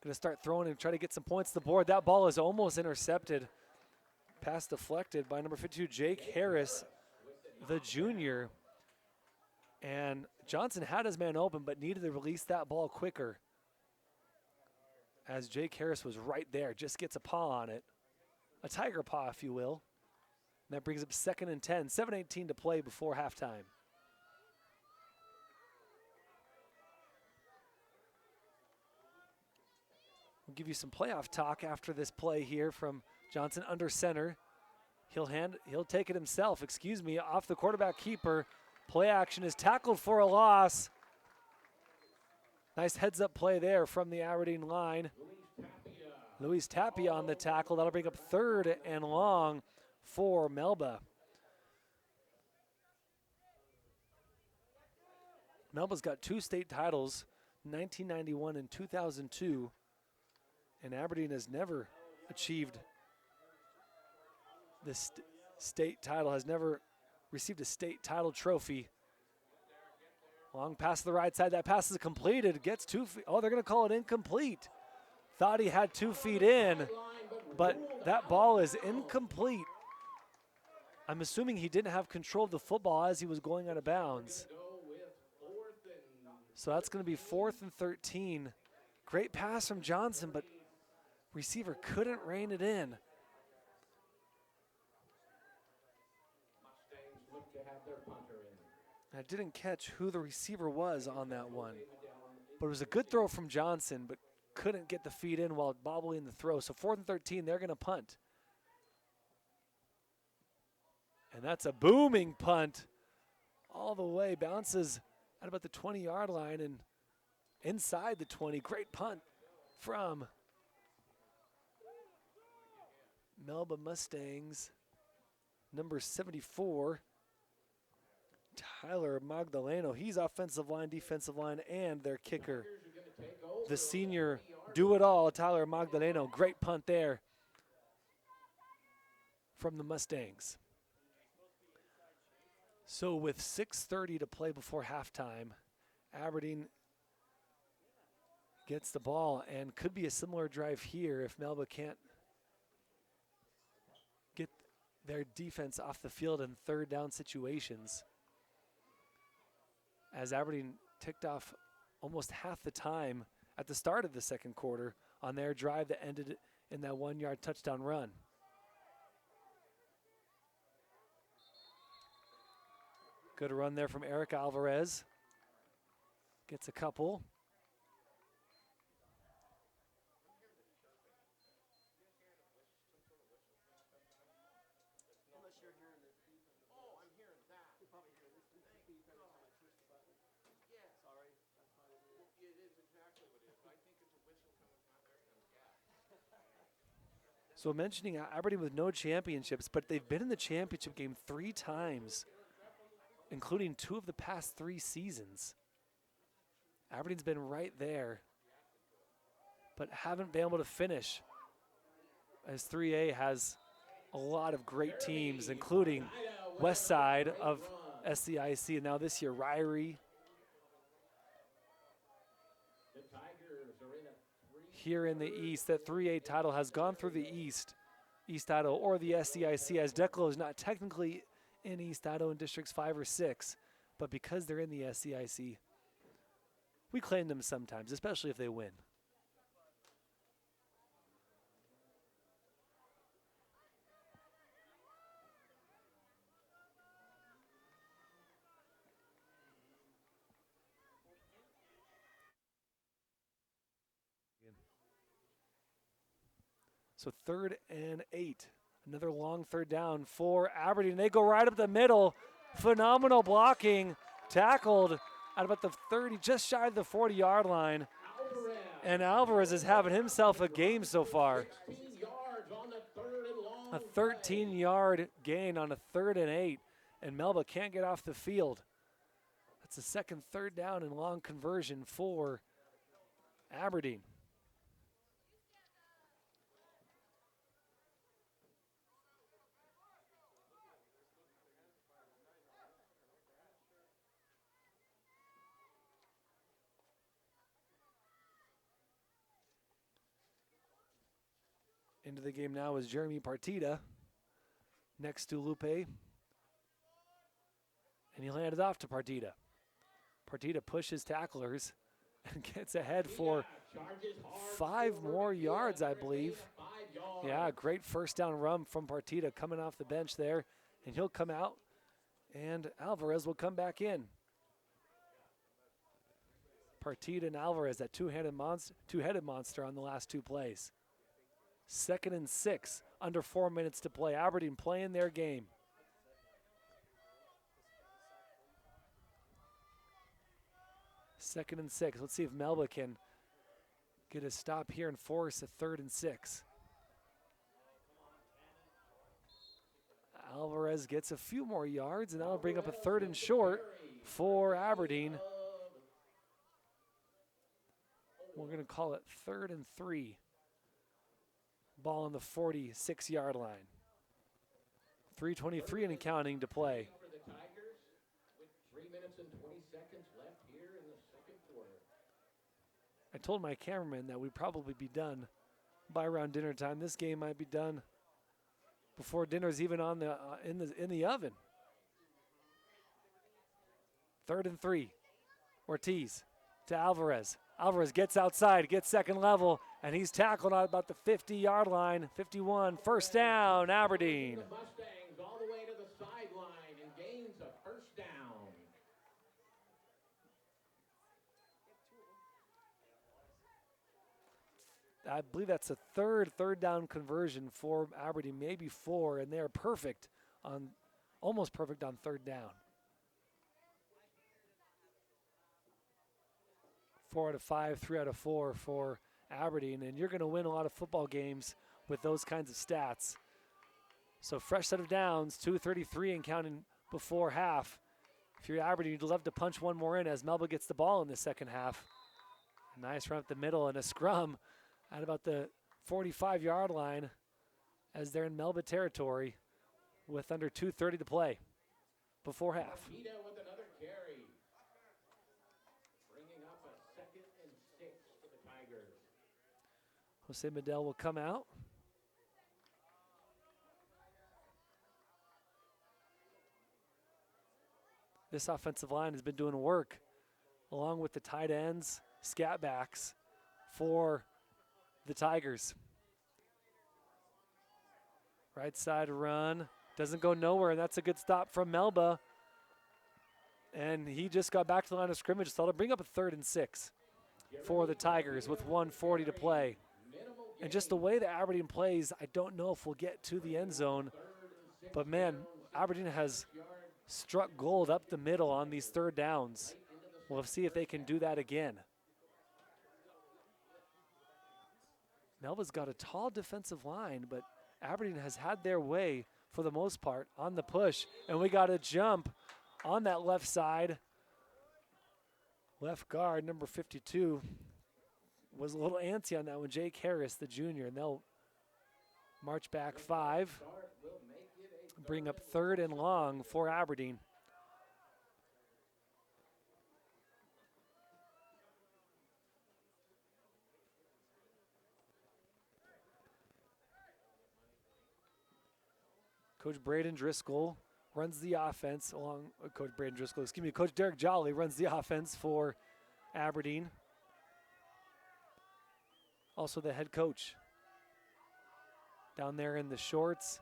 going to start throwing and try to get some points to the board. That ball is almost intercepted. Pass deflected by number 52, Jake Harris, the junior. And Johnson had his man open, but needed to release that ball quicker, as Jake Harris was right there, just gets a paw on it. A tiger paw, if you will. And that brings up 2nd and 10, 7:18 to play before halftime. We'll give you some playoff talk after this play here from Johnson under center. He'll take it himself, off the quarterback keeper. Play action is tackled for a loss. Nice heads up play there from the Aberdeen line. Luis Tapia on the tackle. That'll bring up 3rd and long for Melba. Melba's got 2 state titles, 1991 and 2002. And Aberdeen has never achieved this state title, has never received a state title trophy. Long pass to the right side. That pass is completed. Gets 2 feet. Oh, they're going to call it incomplete. Thought he had 2 feet in, but that ball is incomplete. I'm assuming he didn't have control of the football as he was going out of bounds. So that's going to be 4th and 13. Great pass from Johnson, but receiver couldn't rein it in. I didn't catch who the receiver was on that one, but it was a good throw from Johnson, but couldn't get the feet in while bobbling the throw. So 4th and 13, they're going to punt. And that's a booming punt all the way. Bounces at about the 20-yard line and inside the 20. Great punt from Melba Mustangs, number 74, Tyler Magdaleno. He's offensive line, defensive line, and their kicker. The senior do-it-all, Tyler Magdaleno. Great punt there. from the Mustangs. So with 6:30 to play before halftime, Aberdeen gets the ball and could be a similar drive here if Melba can't get their defense off the field in third down situations. As Aberdeen ticked off almost half the time at the start of the second quarter on their drive that ended in that 1-yard touchdown run. Good run there from Eric Alvarez. Gets a couple. So mentioning Aberdeen with no championships, but they've been in the championship game 3 times, including 2 of the past 3 seasons. Aberdeen's been right there, but haven't been able to finish, as 3A has a lot of great teams, including West Side of SCIC, and now this year, Ryrie. Here in the East, that 3A title has gone through the East Idaho, or the SCIC, as Declo is not technically in East Idaho in Districts 5 or 6, but because they're in the SCIC, we claim them sometimes, especially if they win. So 3rd and 8. Another long third down for Aberdeen. They go right up the middle. Phenomenal blocking. Tackled at about the 30, just shy of the 40-yard line. And Alvarez is having himself a game so far. A 13-yard gain on a 3rd and 8. And Melba can't get off the field. That's the second third down and long conversion for Aberdeen. Into the game now is Jeremy Partida next to Lupe. And he landed off to Partida. Partida pushes tacklers and gets ahead for 5 more yards, I believe. Yeah, great first down run from Partida coming off the bench there. And he'll come out, and Alvarez will come back in. Partida and Alvarez, that two-headed monster on the last 2 plays. 2nd and 6, under 4 minutes to play. Aberdeen playing their game. Second and 6. Let's see if Melba can get a stop here and force a 3rd and 6. Alvarez gets a few more yards, and that'll bring up a 3rd and short for Aberdeen. We're going to call it 3rd and 3. Ball on the 46-yard line. 3:23 and counting to play. I told my cameraman that we'd probably be done by around dinner time. This game might be done before dinner's even on the in the oven. 3rd and 3. Ortiz to Alvarez. Alvarez gets outside, gets second level, and he's tackled out about the 50-yard line. 51, first down, Aberdeen. The Mustangs all the way to the sideline and gains a first down. I believe that's a third down conversion for Aberdeen, maybe 4, and they're perfect on, almost perfect on 3rd down. 4 out of 5, 3 out of 4 for Aberdeen, and you're going to win a lot of football games with those kinds of stats. So fresh set of downs, 2:33 and counting before half. If you're Aberdeen, you'd love to punch one more in as Melba gets the ball in the second half. A nice run up the middle and a scrum at about the 45-yard line as they're in Melba territory. with under 2:30 to play before half. With another carry. Bringing up a 2nd and 6 for the Tigers. Jose Medel will come out. This offensive line has been doing work along with the tight ends, scat backs for the Tigers. Right side run, doesn't go nowhere, and that's a good stop from Melba. And he just got back to the line of scrimmage, so it'll bring up a 3rd and 6 for the Tigers with 1:40 to play. And just the way that Aberdeen plays, I don't know if we'll get to the end zone, but man, Aberdeen has struck gold up the middle on these 3rd downs. We'll see if they can do that again. Melba's got a tall defensive line, but Aberdeen has had their way for the most part on the push, and we got a jump on that left side. Left guard, number 52, was a little antsy on that one, Jake Harris, the junior, and they'll march back 5, bring up 3rd and long for Aberdeen. Coach Braden Driscoll runs the offense along, Coach Derek Jolly runs the offense for Aberdeen. Also the head coach down there in the shorts,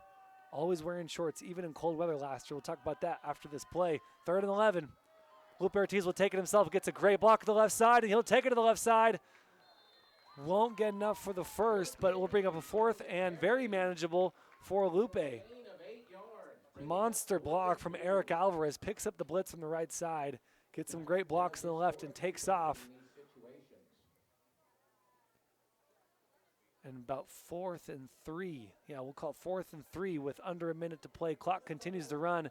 always wearing shorts, even in cold weather last year. We'll talk about that after this play. 3rd and 11. Lupe Ortiz will take it himself, gets a great block to the left side, and he'll take it to the left side. Won't get enough for the first, but it will bring up a 4th and very manageable for Lupe. Monster block from Eric Alvarez, picks up the blitz from the right side, gets some great blocks on the left, and takes off. And about 4th and 3. Yeah, we'll call it 4th and 3 with under a minute to play. Clock continues to run.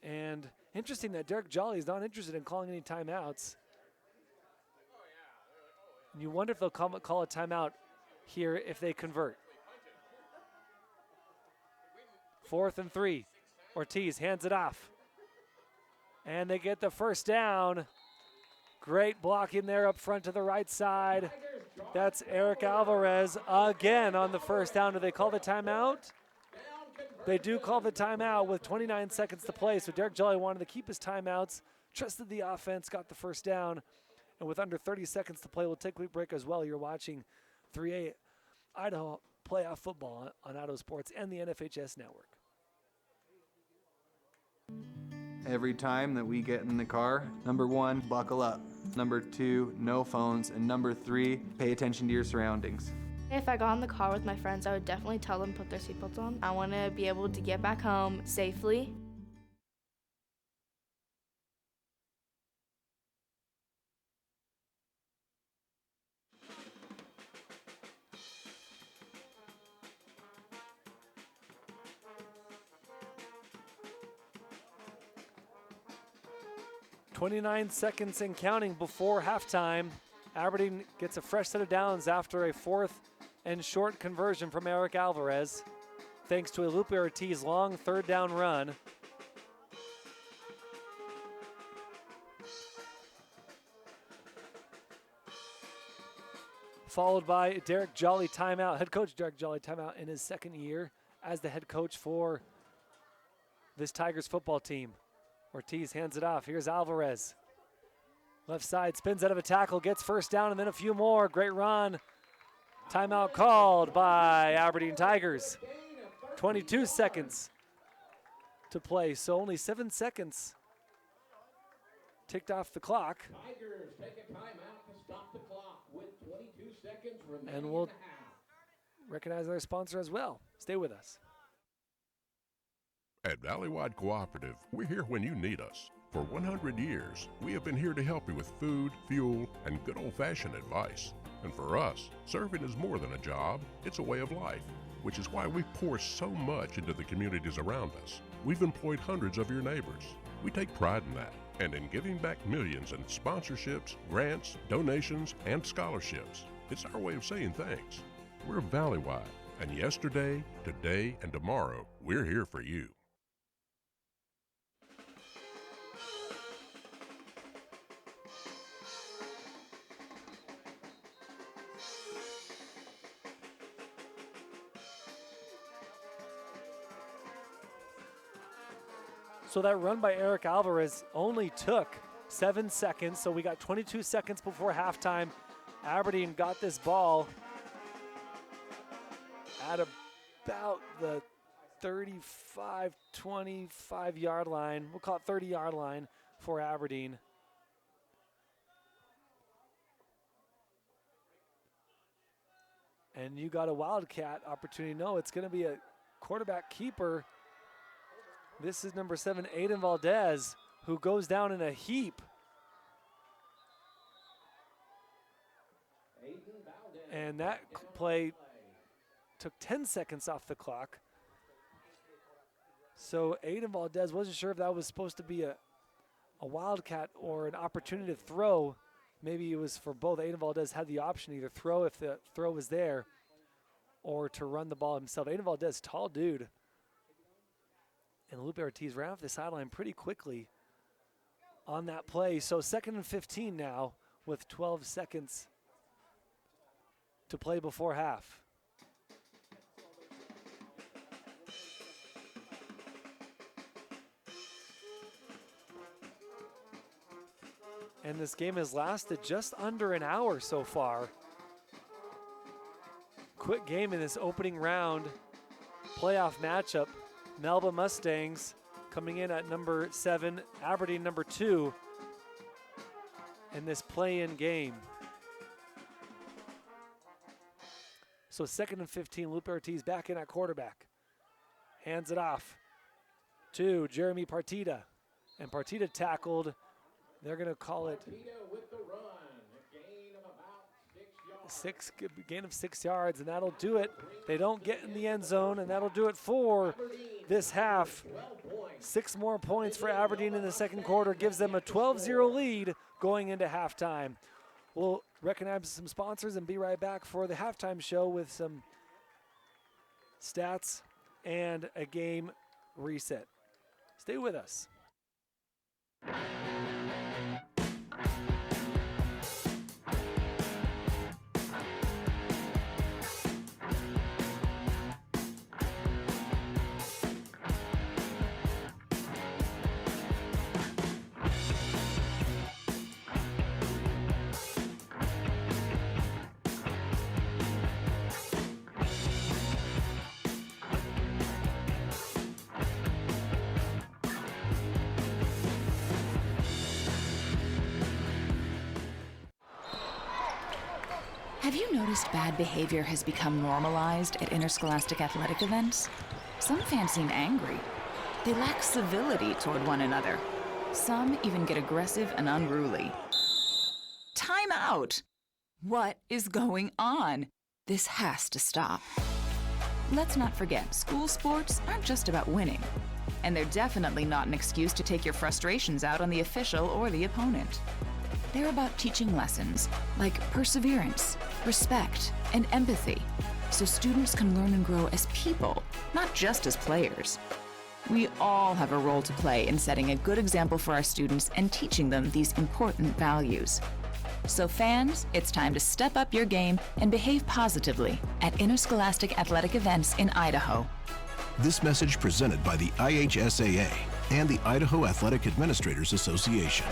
And interesting that Derek Jolly is not interested in calling any timeouts. And you wonder if they'll call a timeout here if they convert. 4th and 3. Ortiz hands it off. And they get the first down. Great block in there up front to the right side. That's Eric Alvarez again on the first down. Do they call the timeout? They do call the timeout with 29 seconds to play. So Derek Jolly wanted to keep his timeouts, trusted the offense, got the first down. And with under 30 seconds to play, we'll take a quick break as well. You're watching 3A Idaho playoff football on Idaho Sports and the NFHS network. Every time that we get in the car, number 1, buckle up. Number 2, no phones. And number 3, pay attention to your surroundings. If I got in the car with my friends, I would definitely tell them to put their seatbelts on. I want to be able to get back home safely. .29 seconds and counting before halftime. Aberdeen gets a fresh set of downs after a 4th and short conversion from Eric Alvarez, thanks to a Lupe Ortiz long 3rd down run. Followed by Derek Jolly timeout, head coach Derek Jolly timeout in his 2nd year as the head coach for this Tigers football team. Ortiz hands it off. Here's Alvarez. Left side, spins out of a tackle, gets first down, and then a few more. Great run. Timeout called by Aberdeen Tigers. 22 seconds to play, so only 7 seconds ticked off the clock. Tigers take a timeout to stop the clock with 22 seconds remaining And we'll in the half. recognize our sponsor as well. Stay with us. At Valleywide Cooperative, we're here when you need us. For 100 years, we have been here to help you with food, fuel, and good old-fashioned advice. And for us, serving is more than a job, it's a way of life, which is why we pour so much into the communities around us. We've employed hundreds of your neighbors. We take pride in that, and in giving back millions in sponsorships, grants, donations, and scholarships. It's our way of saying thanks. We're Valleywide, And yesterday, today, and tomorrow, we're here for you. So that run by Eric Alvarez only took 7 seconds, so we got 22 seconds before halftime. Aberdeen got this ball at about the 35, 25 yard line. We'll call it 30 yard line for Aberdeen. And you got a Wildcat opportunity. No, it's going to be a quarterback keeper. This is number 7, Aiden Valdez, who goes down in a heap. And that play took 10 seconds off the clock. So Aiden Valdez wasn't sure if that was supposed to be a Wildcat or an opportunity to throw. Maybe it was for both. Aiden Valdez had the option to either throw if the throw was there or to run the ball himself. Aiden Valdez, tall dude. And Lupe Ortiz ran off the sideline pretty quickly on that play. So 2nd and 15 now with 12 seconds to play before half. And this game has lasted just under an hour so far. Quick game in this opening round playoff matchup. Melba Mustangs coming in at number 7, Aberdeen number 2 in this play-in game. So 2nd and 15, Lupe Ortiz back in at quarterback. Hands it off to Jeremy Partida. And Partida tackled. They're going to call it gain of 6 yards, and that'll do it. They don't get in the end zone, and that'll do it for this half. 6 more points for Aberdeen in the second quarter gives them a 12-0 lead going into halftime. We'll recognize some sponsors and be right back for the halftime show with some stats and a game reset. Stay with us. Have you noticed bad behavior has become normalized at interscholastic athletic events? Some fans seem angry. They lack civility toward one another. Some even get aggressive and unruly. Time out! What is going on? This has to stop. Let's not forget, school sports aren't just about winning. And they're definitely not an excuse to take your frustrations out on the official or the opponent. They're about teaching lessons like perseverance, respect, and empathy, so students can learn and grow as people, not just as players. We all have a role to play in setting a good example for our students and teaching them these important values. So fans, it's time to step up your game and behave positively at interscholastic athletic events in Idaho. This message presented by the IHSAA and the Idaho Athletic Administrators Association.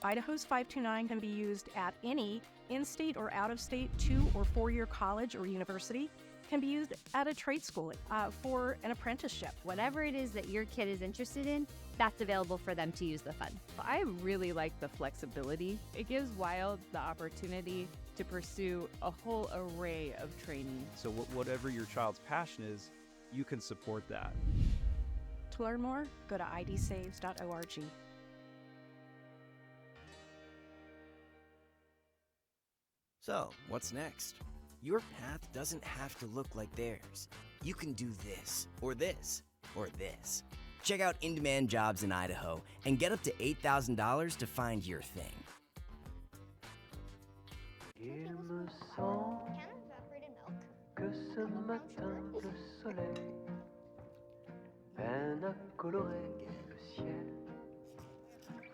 Idaho's 529 can be used at any in-state or out-of-state 2- or 4-year college or university. Can be used at a trade school for an apprenticeship. Whatever it is that your kid is interested in, that's available for them to use the funds. I really like the flexibility. It gives Wild the opportunity to pursue a whole array of training. So whatever your child's passion is, you can support that. To learn more, go to idsaves.org. So, what's next? Your path doesn't have to look like theirs. You can do this, or this, or this. Check out in-demand jobs in Idaho and get up to $8,000 to find your thing. In the song ce matin, le soleil peine à colorer le ciel.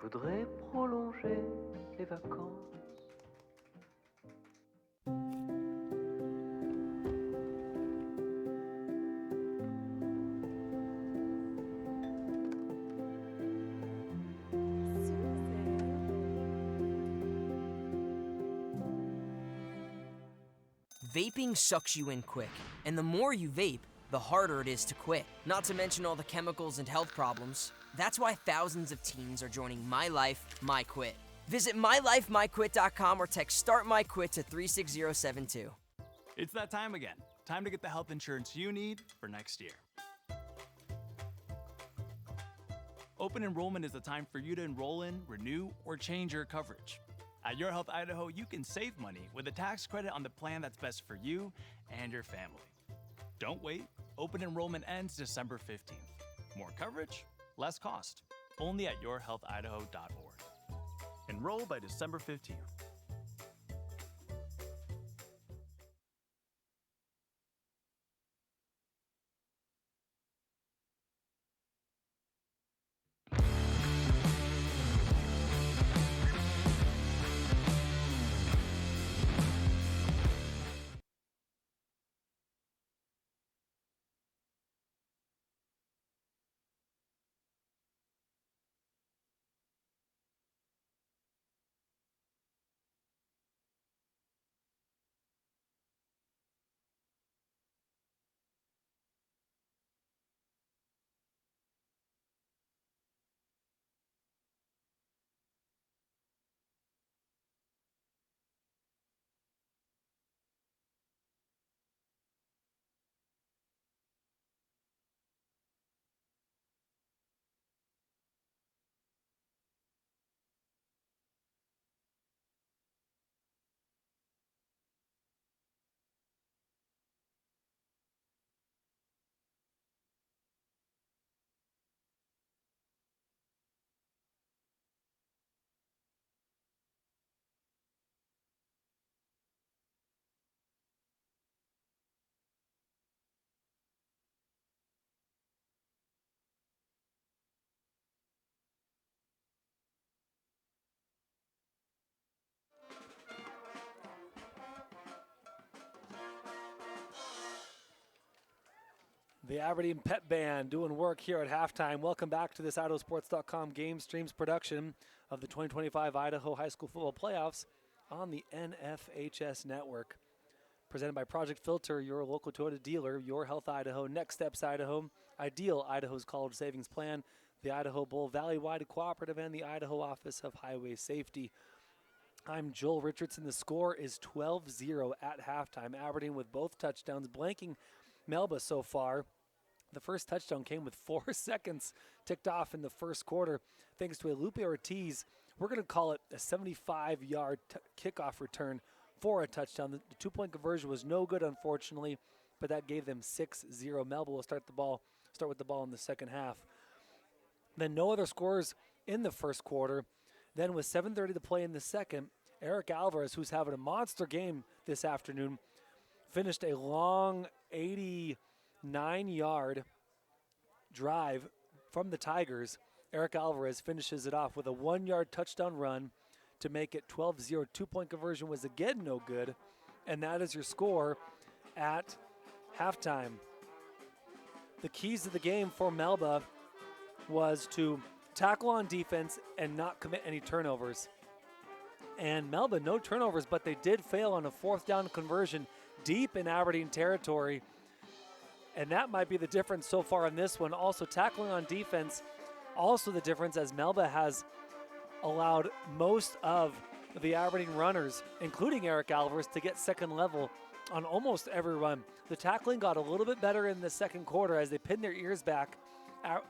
Voudrais prolonger les vacances. Vaping sucks you in quick, and the more you vape, the harder it is to quit. Not to mention all the chemicals and health problems. That's why thousands of teens are joining My Life, My Quit. Visit mylifemyquit.com or text Start My Quit to 36072. It's that time again. Time to get the health insurance you need for next year. Open enrollment is the time for you to enroll in, renew, or change your coverage. At Your Health Idaho, you can save money with a tax credit on the plan that's best for you and your family. Don't wait. Open enrollment ends December 15th. More coverage, less cost. Only at yourhealthidaho.org. Enroll by December 15th. The Aberdeen Pet Band doing work here at halftime. Welcome back to this IdahoSports.com GameStreams production of the 2025 Idaho High School Football Playoffs on the NFHS Network. Presented by Project Filter, your local Toyota dealer, Your Health Idaho, Next Steps Idaho, Ideal Idaho's College Savings Plan, the Idaho Bowl Valley-wide Cooperative, and the Idaho Office of Highway Safety. I'm Joel Richardson. The score is 12-0 at halftime. Aberdeen with both touchdowns, blanking Melba so far. The first touchdown came with 4 seconds ticked off in the first quarter, thanks to a Lupe Ortiz. We're going to call it a 75-yard kickoff return for a touchdown. The two-point conversion was no good, unfortunately, but that gave them 6-0. Melba will start with the ball in the second half. Then no other scores in the first quarter. Then with 7:30 to play in the second, Eric Alvarez, who's having a monster game this afternoon, finished a long 89-yard drive from the Tigers. Eric Alvarez finishes it off with a 1-yard touchdown run to make it 12-0. Two-point conversion was again no good, and that is your score at halftime. The keys to the game for Melba was to tackle on defense and not commit any turnovers. And Melba, no turnovers, but they did fail on a fourth down conversion deep in Aberdeen territory. And that might be the difference so far in this one. Also, tackling on defense, also the difference, as Melba has allowed most of the Aberdeen runners, including Eric Alvarez, to get second level on almost every run. The tackling got a little bit better in the second quarter as they pinned their ears back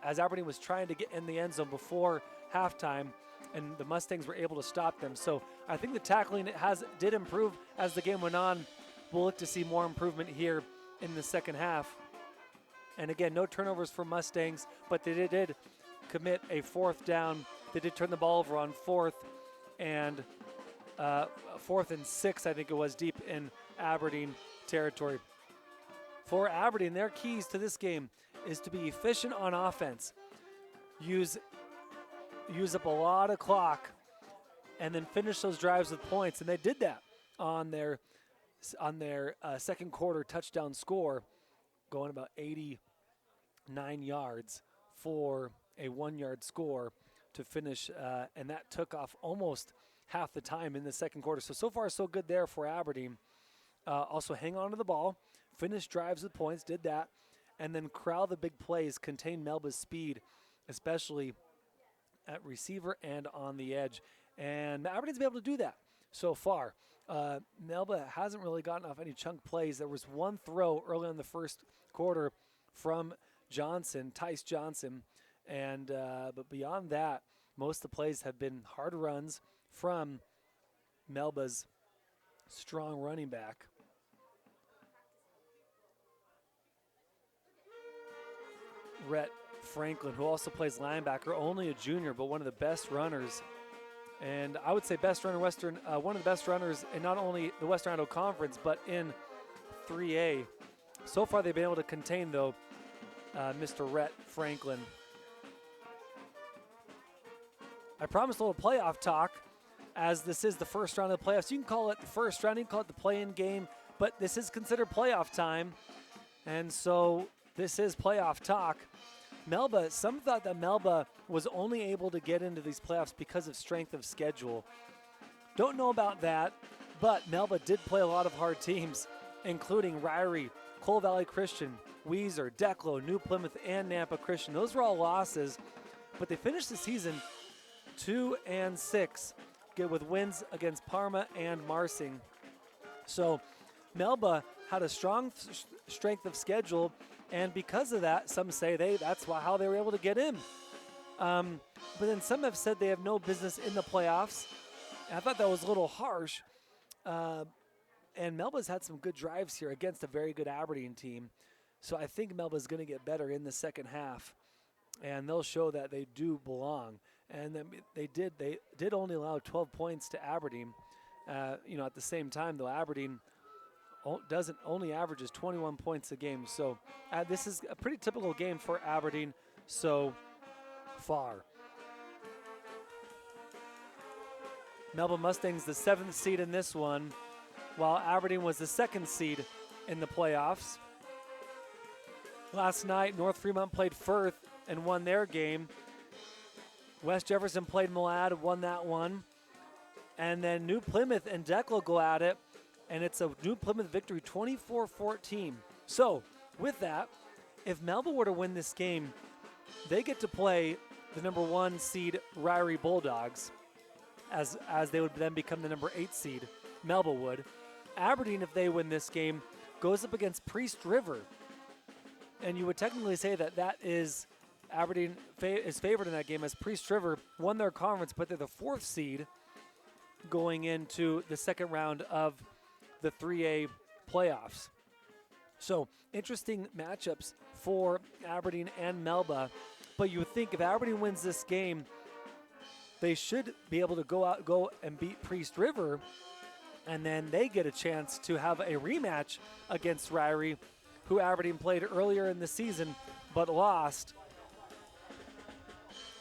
as Aberdeen was trying to get in the end zone before halftime, and the Mustangs were able to stop them. So I think the tackling did improve as the game went on. We'll look to see more improvement here in the second half. And again, no turnovers for Mustangs, but they did commit a fourth down. They did turn the ball over on fourth and 6, I think it was, deep in Aberdeen territory. for Aberdeen, their keys to this game is to be efficient on offense, use up a lot of clock, and then finish those drives with points. And they did that on their second quarter touchdown score, going about 89 yards for a 1-yard score to finish, and that took off almost half the time in the second quarter. So far, so good there for Aberdeen. Also hang on to the ball, finish drives with points, did that, and then corral the big plays, contain Melba's speed, especially at receiver and on the edge. And Aberdeen's been able to do that so far. Melba hasn't really gotten off any chunk plays. There was one throw early in the first quarter from Tyce Johnson, and but beyond that, most of the plays have been hard runs from Melba's strong running back. Rhett Franklin, who also plays linebacker, only a junior, but one of the best runners. And I would say best runner one of the best runners in not only the Western Idaho Conference, but in 3A. So far, they've been able to contain, though, Mr. Rhett Franklin. I promised a little playoff talk, as this is the first round of the playoffs. You can call it the first round, you can call it the play-in game, but this is considered playoff time, and so this is playoff talk. Melba, some thought that Melba was only able to get into these playoffs because of strength of schedule. Don't know about that, but Melba did play a lot of hard teams, including Ryrie, Cole Valley Christian, Weiser, Declo, New Plymouth, and Nampa Christian. Those were all losses, but they finished the season 2-6, with wins against Parma and Marsing. So Melba had a strong strength of schedule, and because of that, some say that's how they were able to get in. But then some have said they have no business in the playoffs. And I thought that was a little harsh. And Melba's had some good drives here against a very good Aberdeen team. So I think Melba's going to get better in the second half, and they'll show that they do belong. And then they did only allow 12 points to Aberdeen. At the same time, though, Aberdeen only averages 21 points a game. So this is a pretty typical game for Aberdeen so far. Melba Mustangs the 7th seed in this one, while Aberdeen was the 2nd seed in the playoffs. Last night, North Fremont played Firth and won their game. West Jefferson played Malad, won that one. And then New Plymouth and Declo go at it, and it's a New Plymouth victory, 24-14. So, with that, if Melba were to win this game, they get to play the number 1 seed Ryrie Bulldogs, as they would then become the number 8 seed, Melba would. Aberdeen, if they win this game, goes up against Priest River. And you would technically say that is Aberdeen is favored in that game, as Priest River won their conference, but they're the 4th seed going into the second round of the 3A playoffs. So interesting matchups for Aberdeen and Melba. But you would think if Aberdeen wins this game, they should be able to go and beat Priest River, and then they get a chance to have a rematch against Ryrie, who Aberdeen played earlier in the season but lost.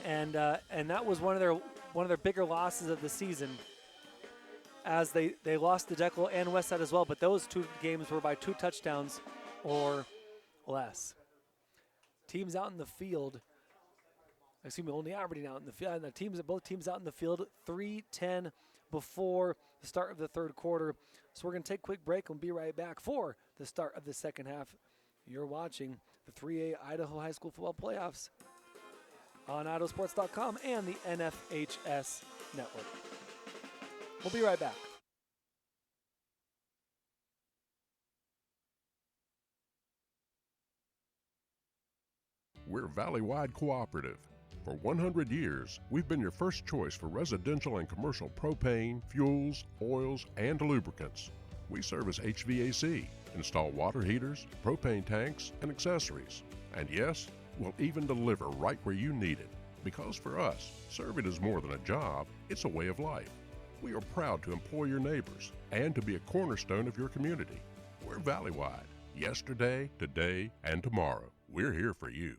And that was one of their bigger losses of the season, as they lost to Declo and Westside as well, but those 2 games were by 2 touchdowns or less. Teams out in the field, only Aberdeen out in the field, and both teams out in the field, 3:10 before the start of the third quarter. So we're going to take a quick break and we'll be right back for the start of the second half. You're watching the 3A Idaho High School Football Playoffs on IdahoSports.com and the NFHS Network. We'll be right back. We're Valley-wide cooperative. For 100 years, we've been your first choice for residential and commercial propane, fuels, oils, and lubricants. We service HVAC, install water heaters, propane tanks, and accessories. And yes, we'll even deliver right where you need it. Because for us, serving is more than a job, it's a way of life. We are proud to employ your neighbors and to be a cornerstone of your community. We're Valley-wide, Yesterday, today, and tomorrow, we're here for you.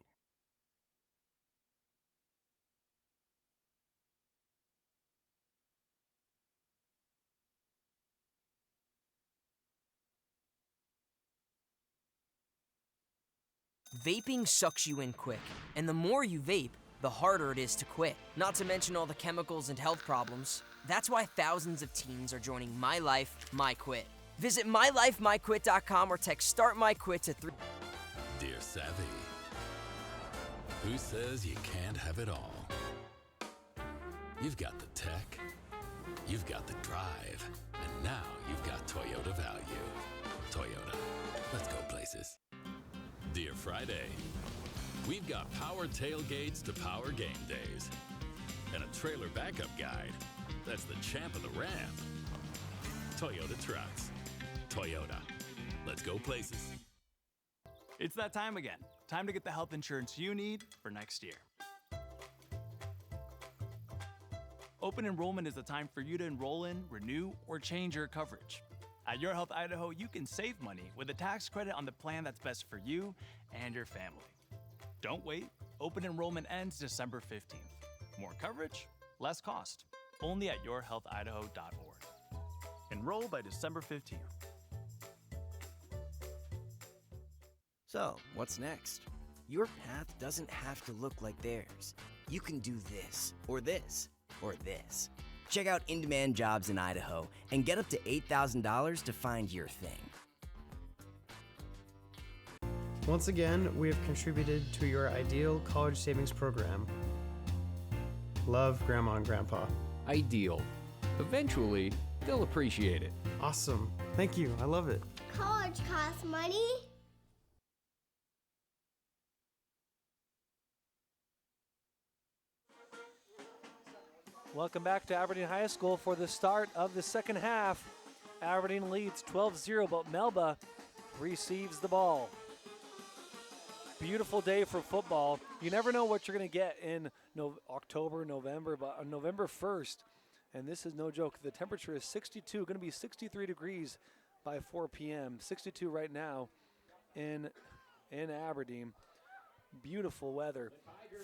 Vaping sucks you in quick, and the more you vape, the harder it is to quit. Not to mention all the chemicals and health problems. That's why thousands of teens are joining My Life, My Quit. Visit mylifemyquit.com or text Start My Quit to 3. Dear Savvy, who says you can't have it all? You've got the tech, you've got the drive, and now you've got Toyota value. Toyota, let's go places. Dear Friday, we've got power tailgates to power game days, and a trailer backup guide that's the champ of the ramp. Toyota trucks. Toyota, let's go places. It's that time again. Time to get the health insurance you need for next year. Open enrollment is the time for you to enroll in, renew, or change your coverage. At Your Health Idaho, you can save money with a tax credit on the plan that's best for you and your family. Don't wait. Open enrollment ends December 15th. More coverage, less cost. Only at yourhealthidaho.org. Enroll by December 15th. So, what's next? Your path doesn't have to look like theirs. You can do this, or this, or this. Check out in-demand jobs in Idaho and get up to $8,000 to find your thing. Once again, we have contributed to your ideal college savings program. Love, Grandma and Grandpa. Ideal. Eventually, they'll appreciate it. Awesome. Thank you. I love it. College costs money. Welcome back to Aberdeen High School for the start of the second half. Aberdeen leads 12-0, but Melba receives the ball. Beautiful day for football. You never know what you're going to get in October, November, but on November 1st, and this is no joke, the temperature is 62, going to be 63 degrees by 4 p.m. 62 right now in Aberdeen. Beautiful weather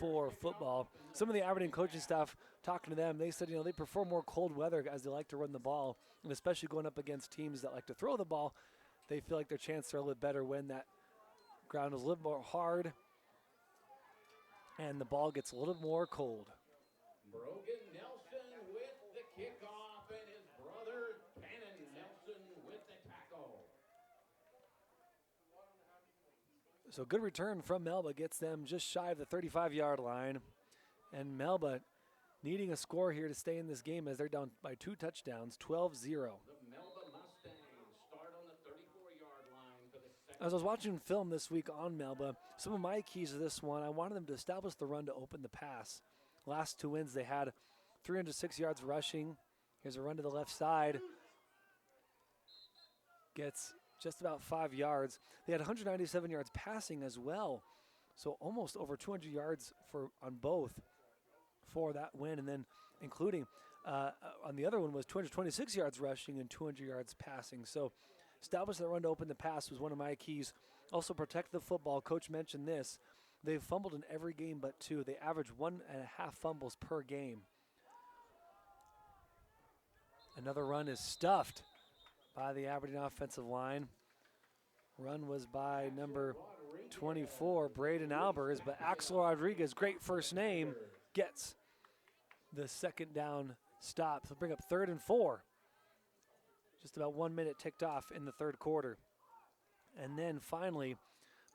for football. Some of the Aberdeen coaching staff, talking to them, they said, they prefer more cold weather as they like to run the ball, and especially going up against teams that like to throw the ball, they feel like their chances are a little bit better when that ground is a little more hard and the ball gets a little more cold. Brogan Nelson with the kickoff and his brother Tannen Nelson with the tackle. So good return from Melba, gets them just shy of the 35-yard line. And Melba needing a score here to stay in this game as they're down by 2 touchdowns, 12-0. The Melba Mustangs start on the 34-yard line for the second. As I was watching film this week on Melba, some of my keys to this one, I wanted them to establish the run to open the pass. Last 2 wins, they had 306 yards rushing. Here's a run to the left side. Gets just about 5 yards. They had 197 yards passing as well. So almost over 200 yards on both for that win. And then including on the other one was 226 yards rushing and 200 yards passing. So establish the run to open the pass was one of my keys. Also protect the football. Coach mentioned this. They've fumbled in every game but 2. They average 1.5 fumbles per game. Another run is stuffed by the Aberdeen offensive line. Run was by number 24, Braden Albers, but Axel Rodriguez, great first name, gets the second down stop. So bring up 3rd and 4. Just about 1 minute ticked off in the third quarter. And then finally,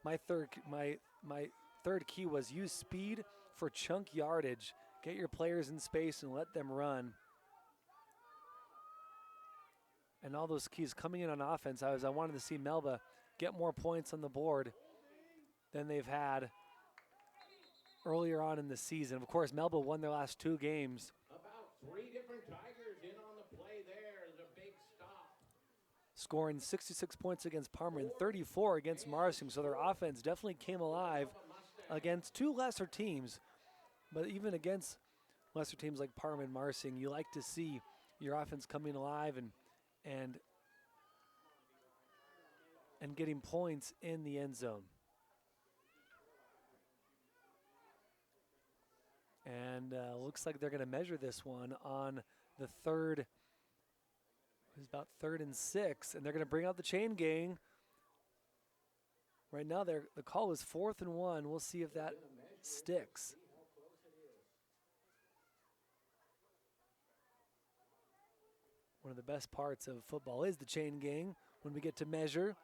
my third key was use speed for chunk yardage. Get your players in space and let them run. And all those keys coming in on offense, I wanted to see Melba get more points on the board than they've had earlier on in the season. Of course, Melba won their last 2 games. About 3 different Tigers in on the play there is a big stop. Scoring 66 points against Parma and 34 against Marsing. So their offense definitely came alive against 2 lesser teams. But even against lesser teams like Parma and Marsing, you like to see your offense coming alive and and getting points in the end zone. And looks like they're going to measure this one on the third. It was about 3rd and 6, and they're going to bring out the chain gang. Right now, the call is 4th and 1. We'll see if that sticks. One of the best parts of football is the chain gang when we get to measure.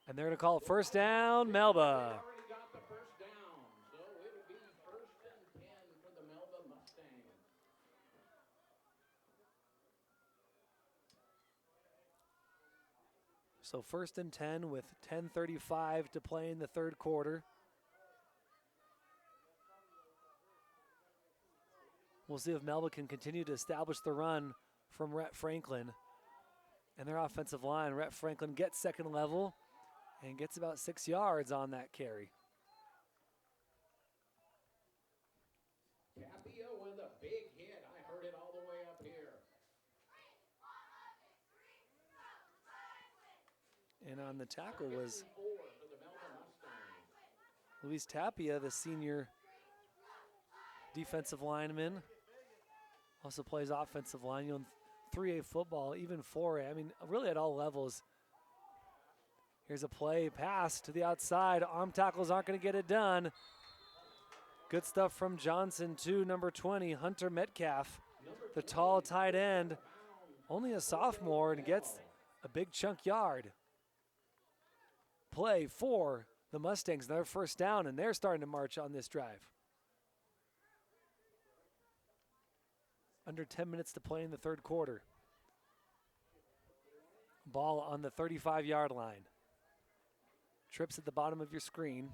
And they're going to call it first down, Melba. Already got the first down, so it'll be 1st and 10 for the Melba Mustangs. So 1st and 10 with 10:35 to play in the third quarter. We'll see if Melba can continue to establish the run from Rhett Franklin and their offensive line. Rhett Franklin gets second level and gets about 6 yards on that carry. Tapia with a big hit. I heard it all the way up here. And on the tackle was 4 for the Melba Mustangs. Luis Tapia, the senior defensive lineman. Also plays offensive line, 3A football, even 4A. I mean, really at all levels. Here's a play, pass to the outside. Arm tackles aren't going to get it done. Good stuff from Johnson to number 20, Hunter Metcalf, the tall tight end. Only a sophomore and gets a big chunk yard. Play for the Mustangs, their first down, and they're starting to march on this drive. Under 10 minutes to play in the third quarter. Ball on the 35-yard line. Trips at the bottom of your screen.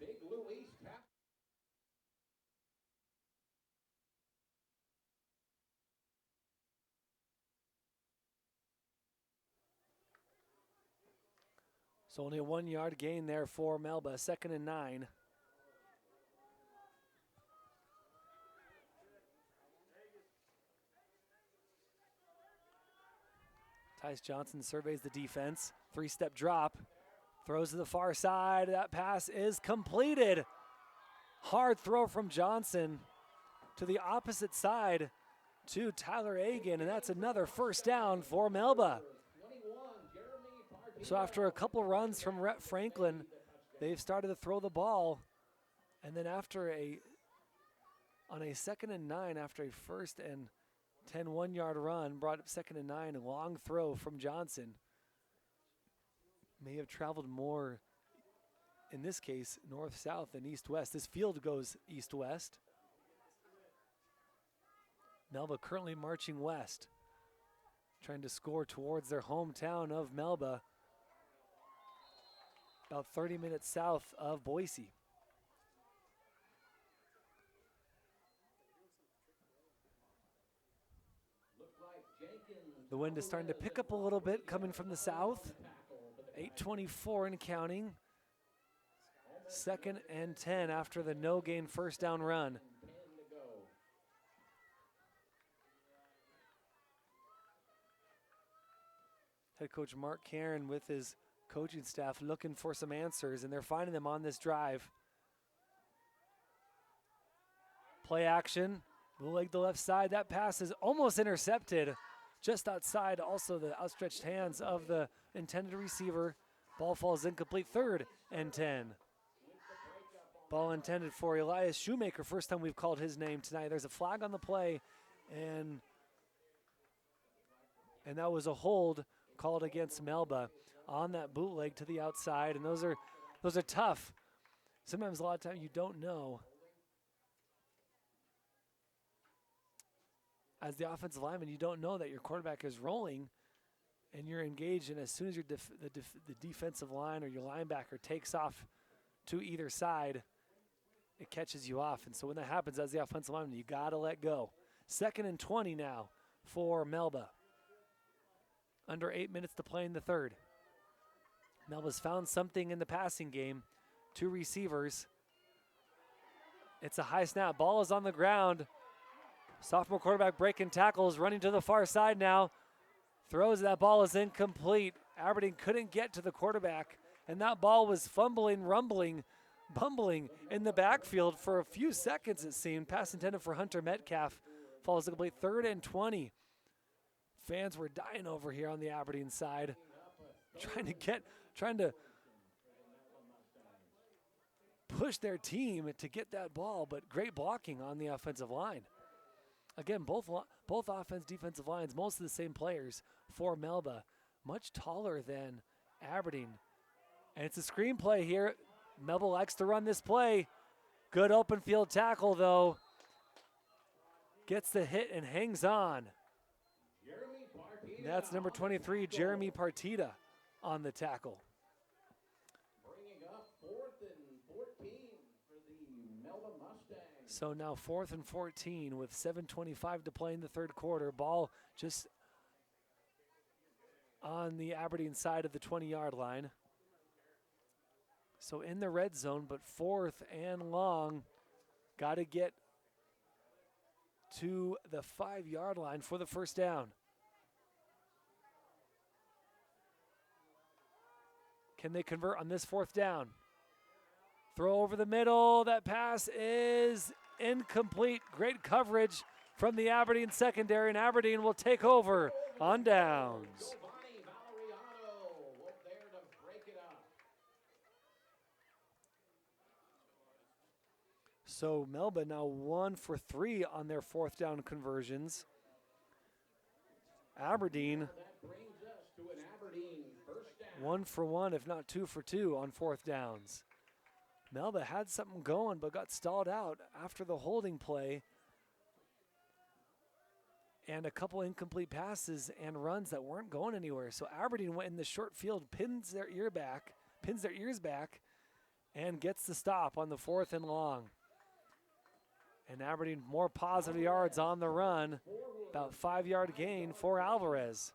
Big Luis Tapia. So only a 1 yard gain there for Melba, 2nd and 9. Tice Johnson surveys the defense. 3-step drop. Throws to the far side. That pass is completed. Hard throw from Johnson to the opposite side to Tyler Agan, and that's another first down for Melba. So after a couple runs from Rhett Franklin, they've started to throw the ball. And then on a 2nd and 9, after a 1st and 10 1-yard run, brought up 2nd and 9, a long throw from Johnson. May have traveled more, in this case, north-south than east-west. This field goes east-west. Melba currently marching west, trying to score towards their hometown of Melba, about 30 minutes south of Boise. The wind is starting to pick up a little bit coming from the south. 8:24 and counting. 2nd and 10 after the no-gain first down run. Head coach Mark Karen with his coaching staff looking for some answers, and they're finding them on this drive. Play action, leg to the left side. That pass is almost intercepted just outside also the outstretched hands of the intended receiver. Ball falls incomplete, 3rd and 10. Ball intended for Elias Shoemaker, first time we've called his name tonight. There's a flag on the play, and that was a hold called against Melba on that bootleg to the outside, and those are tough. Sometimes a lot of times you don't know. As the offensive lineman, you don't know that your quarterback is rolling and you're engaged, and as soon as the defensive line or your linebacker takes off to either side, it catches you off. And so when that happens as the offensive lineman, you got to let go. 2nd and 20 now for Melba. Under 8 minutes to play in the third. Melba's found something in the passing game. 2 receivers. It's a high snap. Ball is on the ground. Sophomore quarterback breaking tackles, running to the far side now. Throws, that ball is incomplete. Aberdeen couldn't get to the quarterback, and that ball was fumbling, rumbling, bumbling in the backfield for a few seconds, it seemed. Pass intended for Hunter Metcalf. Falls incomplete. 3rd and 20. Fans were dying over here on the Aberdeen side, trying to push their team to get that ball, but great blocking on the offensive line. Again, both offense, defensive lines, most of the same players for Melba. Much taller than Aberdeen. And it's a screenplay here. Melba likes to run this play. Good open field tackle, though. Gets the hit and hangs on. That's number 23, Jeremy Partita, on the tackle. Bringing up 4th and 14 for the Melba Mustangs. So now 4th and 14 with 7:25 to play in the 3rd quarter. Ball just on the Aberdeen side of the 20-yard line. So in the red zone, but 4th and long. Got to get to the 5-yard line for the first down. Can they convert on this 4th down? Throw over the middle. That pass is incomplete. Great coverage from the Aberdeen secondary, and Aberdeen will take over on downs. So Melba now 1 for 3 on their 4th down conversions. Aberdeen 1 for 1, if not 2 for 2 on 4th downs. Melba had something going but got stalled out after the holding play and a couple incomplete passes and runs that weren't going anywhere. So Aberdeen went in the short field, pins their ears back, and gets the stop on the 4th and long. And Aberdeen more positive yards on the run, about 5-yard gain for Alvarez.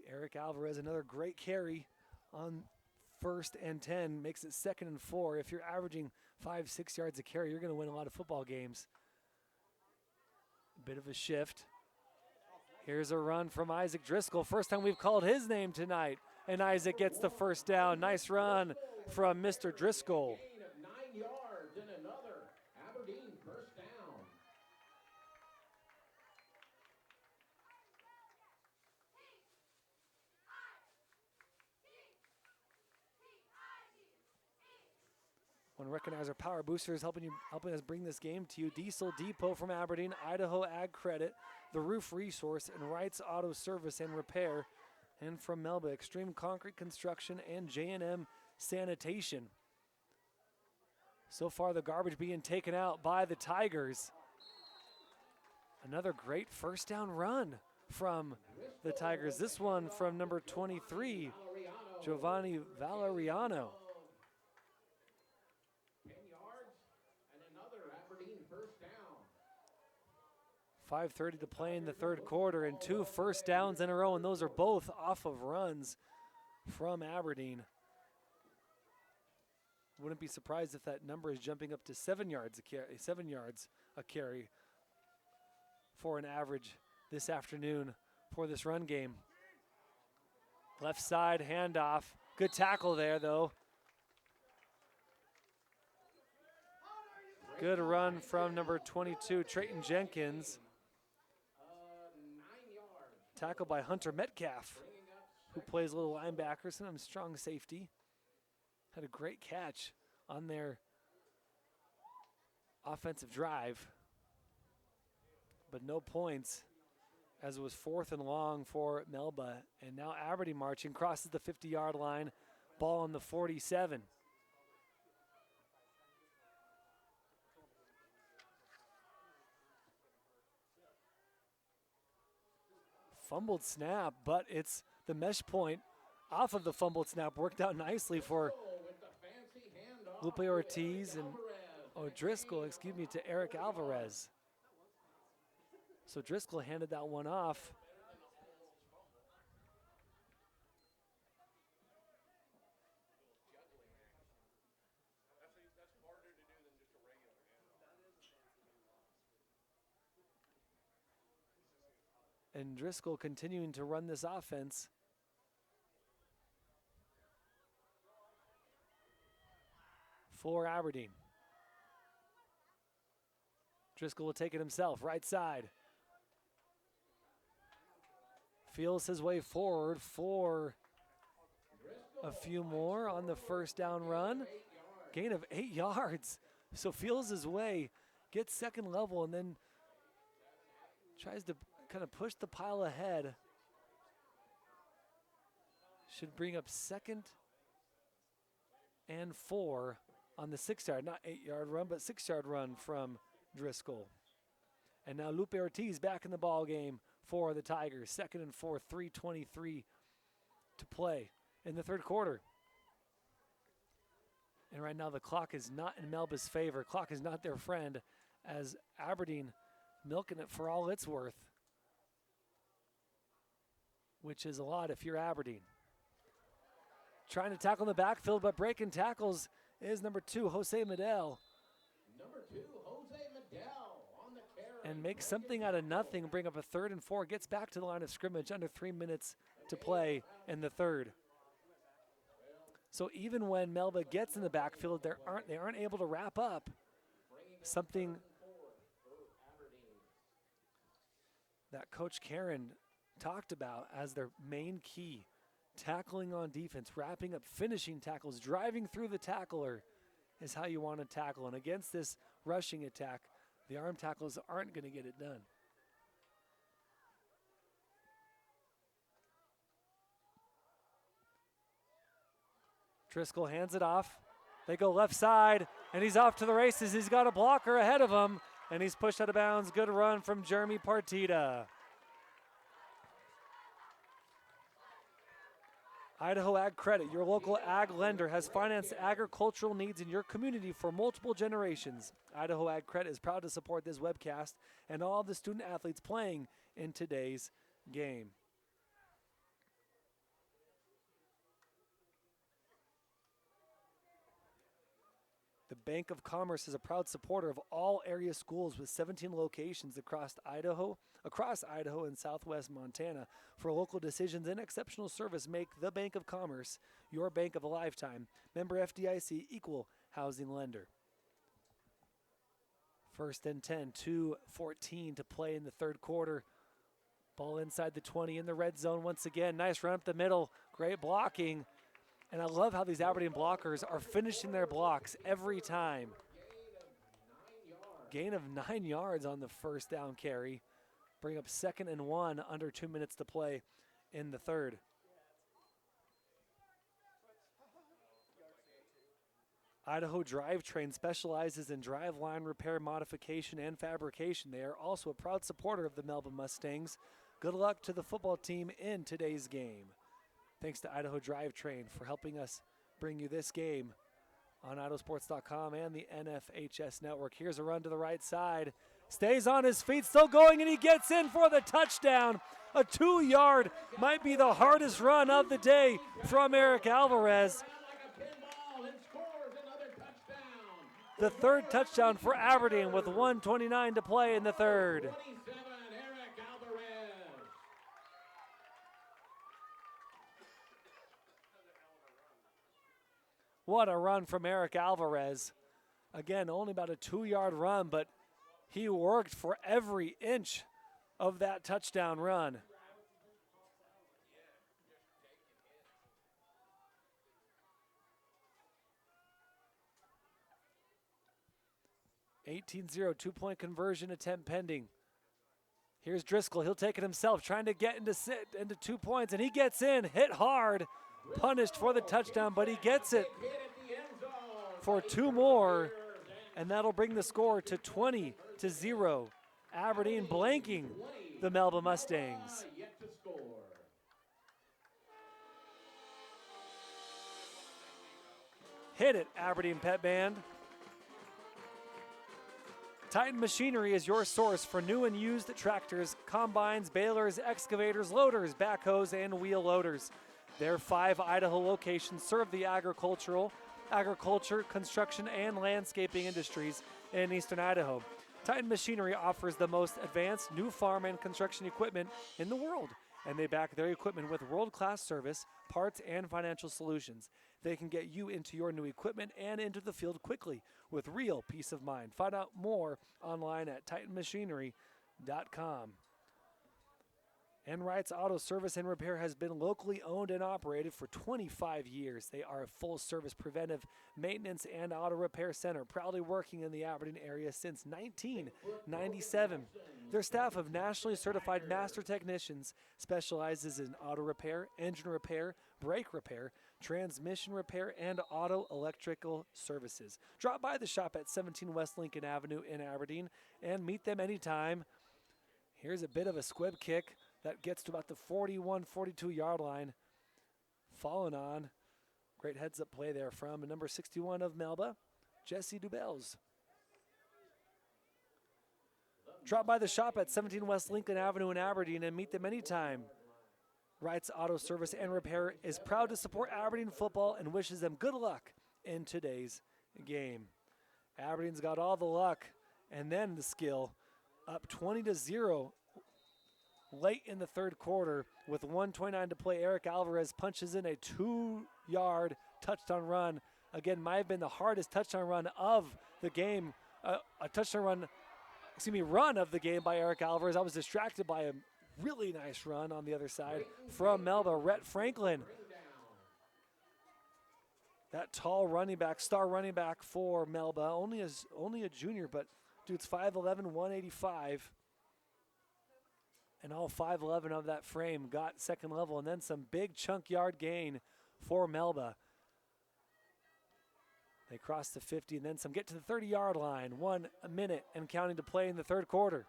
Eric Alvarez, another great carry on 1st and 10, makes it 2nd and 4. If you're averaging 5-6 yards a carry, you're going to win a lot of football games. Bit of a shift. Here's a run from Isaac Driscoll. First time we've called his name tonight, and Isaac gets the first down. Nice run from Mr. Driscoll. Gain of 9 yards and another Aberdeen first down. Want to recognize our power boosters helping us bring this game to you. Diesel Depot from Aberdeen, Idaho Ag Credit, The Roof Resource, and Wright's Auto Service and Repair. And from Melba, Extreme Concrete Construction and J&M Sanitation. So far, the garbage being taken out by the Tigers. Another great first down run from the Tigers. This one from number 23, Giovanni Valeriano. 10 yards and another Aberdeen first down. 5:30 to play in the 3rd quarter and 2 first downs in a row, and those are both off of runs from Aberdeen. Wouldn't be surprised if that number is jumping up to 7 yards a carry for an average this afternoon for this run game. Left side handoff. Good tackle there, though. Good run from number 22, Trayton Jenkins. Tackled by Hunter Metcalf, who plays a little linebacker, sometimes strong safety. Had a great catch on their offensive drive, but no points as it was 4th and long for Melba. And now Aberdeen marching, crosses the 50-yard line, ball on the 47. Fumbled snap, but it's the mesh point off of the fumbled snap. Worked out nicely for Lupe Ortiz and Driscoll, excuse me, to Eric Alvarez. So Driscoll handed that one off. And Driscoll continuing to run this offense. For Aberdeen. Driscoll will take it himself, right side. Feels his way forward for a few more on the first down run. Gain of 8 yards. So feels his way, gets second level, and then tries to kind of push the pile ahead. Should bring up 2nd and 4 on the 6-yard, not 8-yard run, but 6-yard run from Driscoll. And now Lupe Ortiz back in the ball game for the Tigers. 2nd and 4, 3:23 to play in the third quarter. And right now the clock is not in Melba's favor. Clock is not their friend as Aberdeen milking it for all it's worth, which is a lot if you're Aberdeen. Trying to tackle in the backfield, but breaking tackles is number 2, Jose Medel. Number 2, Jose Medel on the carry. And makes something out of nothing, bring up a 3rd and 4, gets back to the line of scrimmage, under 3 minutes to play in the third. So even when Melba gets in the backfield, they aren't able to wrap up. Something that Coach Karen talked about as their main key. Tackling on defense, wrapping up, finishing tackles, driving through the tackler is how you want to tackle. And against this rushing attack, the arm tackles aren't going to get it done. Driscoll hands it off. They go left side, and he's off to the races. He's got a blocker ahead of him, and he's pushed out of bounds. Good run from Jeremy Partita. Idaho Ag Credit, your local ag lender, has financed agricultural needs in your community for multiple generations. Idaho Ag Credit is proud to support this webcast and all the student athletes playing in today's game. The Bank of Commerce is a proud supporter of all area schools with 17 locations across Idaho and southwest Montana. For local decisions and exceptional service, make the Bank of Commerce your bank of a lifetime. Member FDIC, equal housing lender. 1st and 10, 2:14 to play in the third quarter. Ball inside the 20 in the red zone once again. Nice run up the middle, great blocking. And I love how these Aberdeen blockers are finishing their blocks every time. Gain of 9 yards on the first down carry. Bring up 2nd and 1, under 2 minutes to play in the third. Idaho Drivetrain specializes in driveline repair, modification, and fabrication. They are also a proud supporter of the Melba Mustangs. Good luck to the football team in today's game. Thanks to Idaho Drivetrain for helping us bring you this game on IdahoSports.com and the NFHS network. Here's a run to the right side. Stays on his feet, still going, and he gets in for the touchdown. A 2-yard might be the hardest run of the day from Eric Alvarez. The third touchdown for Aberdeen with 1:29 to play in the third. What a run from Eric Alvarez. Again, only about a 2-yard run, but he worked for every inch of that touchdown run. (18-0) 2-point conversion attempt pending. Here's Driscoll. He'll take it himself, trying to get into 2 points, and he gets in, hit hard. Punished for the touchdown, but he gets it for 2 more, and that'll bring the score to 20-0. Aberdeen blanking the Melba Mustangs. Hit it, Aberdeen Pet Band. Titan Machinery is your source for new and used tractors, combines, balers, excavators, loaders, backhoes, and wheel loaders. Their 5 Idaho locations serve the agriculture, construction, and landscaping industries in eastern Idaho. Titan Machinery offers the most advanced new farm and construction equipment in the world, and they back their equipment with world-class service, parts, and financial solutions. They can get you into your new equipment and into the field quickly with real peace of mind. Find out more online at titanmachinery.com. Enright's Auto Service and Repair has been locally owned and operated for 25 years. They are a full-service preventive maintenance and auto repair center, proudly working in the Aberdeen area since 1997. Their staff of nationally certified master technicians specializes in auto repair, engine repair, brake repair, transmission repair, and auto electrical services. Drop by the shop at 17 West Lincoln Avenue in Aberdeen and meet them anytime. Here's a bit of a squib kick that gets to about the 41-42 yard line. Falling on. Great heads-up play there from number 61 of Melba, Jesse Dubels. Drop by the shop at 17 West Lincoln Avenue in Aberdeen and meet them anytime. Wright's Auto Service and Repair is proud to support Aberdeen football and wishes them good luck in today's game. Aberdeen's got all the luck and then the skill. Up 20-0 late in the third quarter with 1:29 to play. Eric Alvarez punches in a 2-yard touchdown run. Again, might have been the hardest touchdown run of the game. Run of the game by Eric Alvarez. I was distracted by a really nice run on the other side from Melba. Rhett Franklin, that tall running back, star running back for Melba. Only a junior, but dude's 5'11", 185. And all 5'11" of that frame got second level, and then some big chunk yard gain for Melba. They cross the 50 and then some, get to the 30-yard line. 1 minute and counting to play in the third quarter.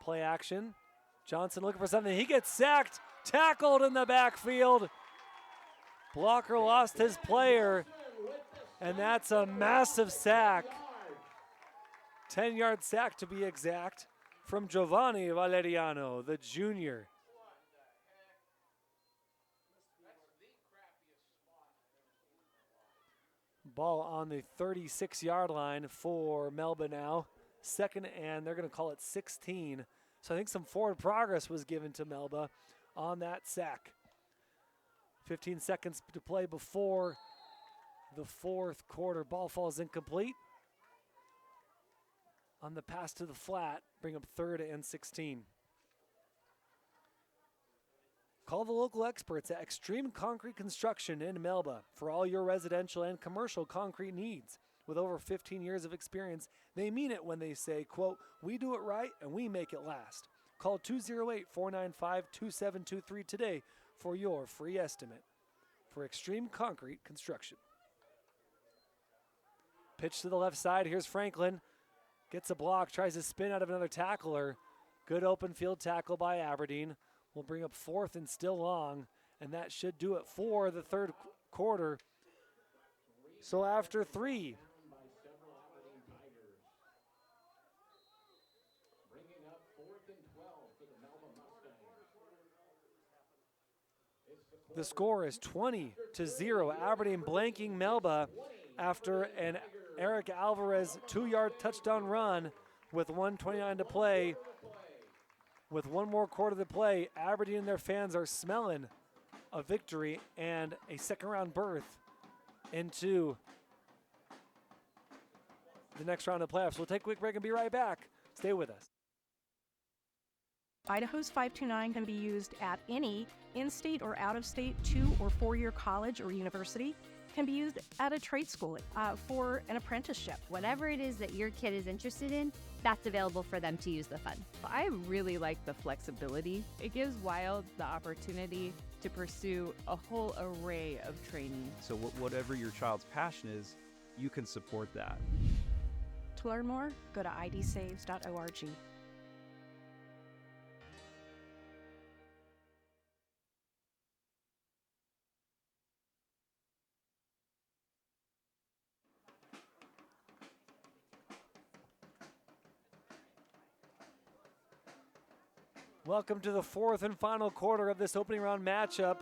Play action. Johnson looking for something. He gets sacked, tackled in the backfield. Blocker lost his player, and that's a massive sack. 10-yard sack to be exact from Giovanni Valeriano, the junior. Ball on the 36-yard line for Melba now. Second, and they're going to call it 16. So I think some forward progress was given to Melba on that sack. 15 seconds to play before the fourth quarter. Ball falls incomplete. On the pass to the flat, bring up 3rd and 16. Call the local experts at Extreme Concrete Construction in Melba for all your residential and commercial concrete needs. With over 15 years of experience, they mean it when they say, quote, "We do it right and we make it last." Call 208-495-2723 today for your free estimate for Extreme Concrete Construction. Pitch to the left side. Here's Franklin. Gets a block, tries to spin out of another tackler. Good open field tackle by Aberdeen. Will bring up 4th and still long, and that should do it for the third quarter. So after 3. The score is 20-0. Aberdeen blanking Melba after an Eric Alvarez 2-yard touchdown run with 1:29 to play. With one more quarter to play, Aberdeen and their fans are smelling a victory and a second-round berth into the next round of playoffs. We'll take a quick break and be right back. Stay with us. Idaho's 529 can be used at any in-state or out-of-state 2- or 4-year college or university. Can be used at a trade school for an apprenticeship. Whatever it is that your kid is interested in, that's available for them to use the funds. I really like the flexibility. It gives Wild the opportunity to pursue a whole array of training. So whatever your child's passion is, you can support that. To learn more, go to idsaves.org. Welcome to the fourth and final quarter of this opening round matchup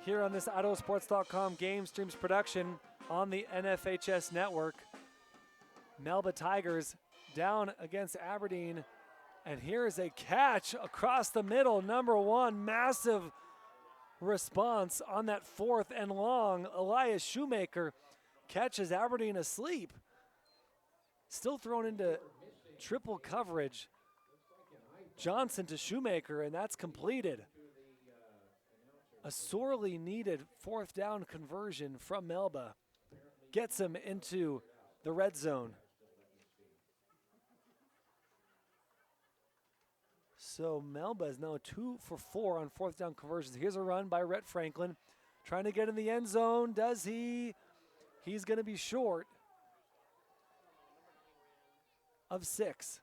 here on this IdahoSports.com GameStreams production on the NFHS network. Melba Tigers down against Aberdeen, and here's a catch across the middle. Number one, massive response on that fourth and long. Elias Shoemaker catches Aberdeen asleep. Still thrown into triple coverage. Johnson to Shoemaker, and that's completed. A sorely needed fourth down conversion from Melba gets him into the red zone. So Melba is now 2 for 4 on fourth down conversions. Here's a run by Rhett Franklin, trying to get in the end zone. Does he? He's going to be short of 6.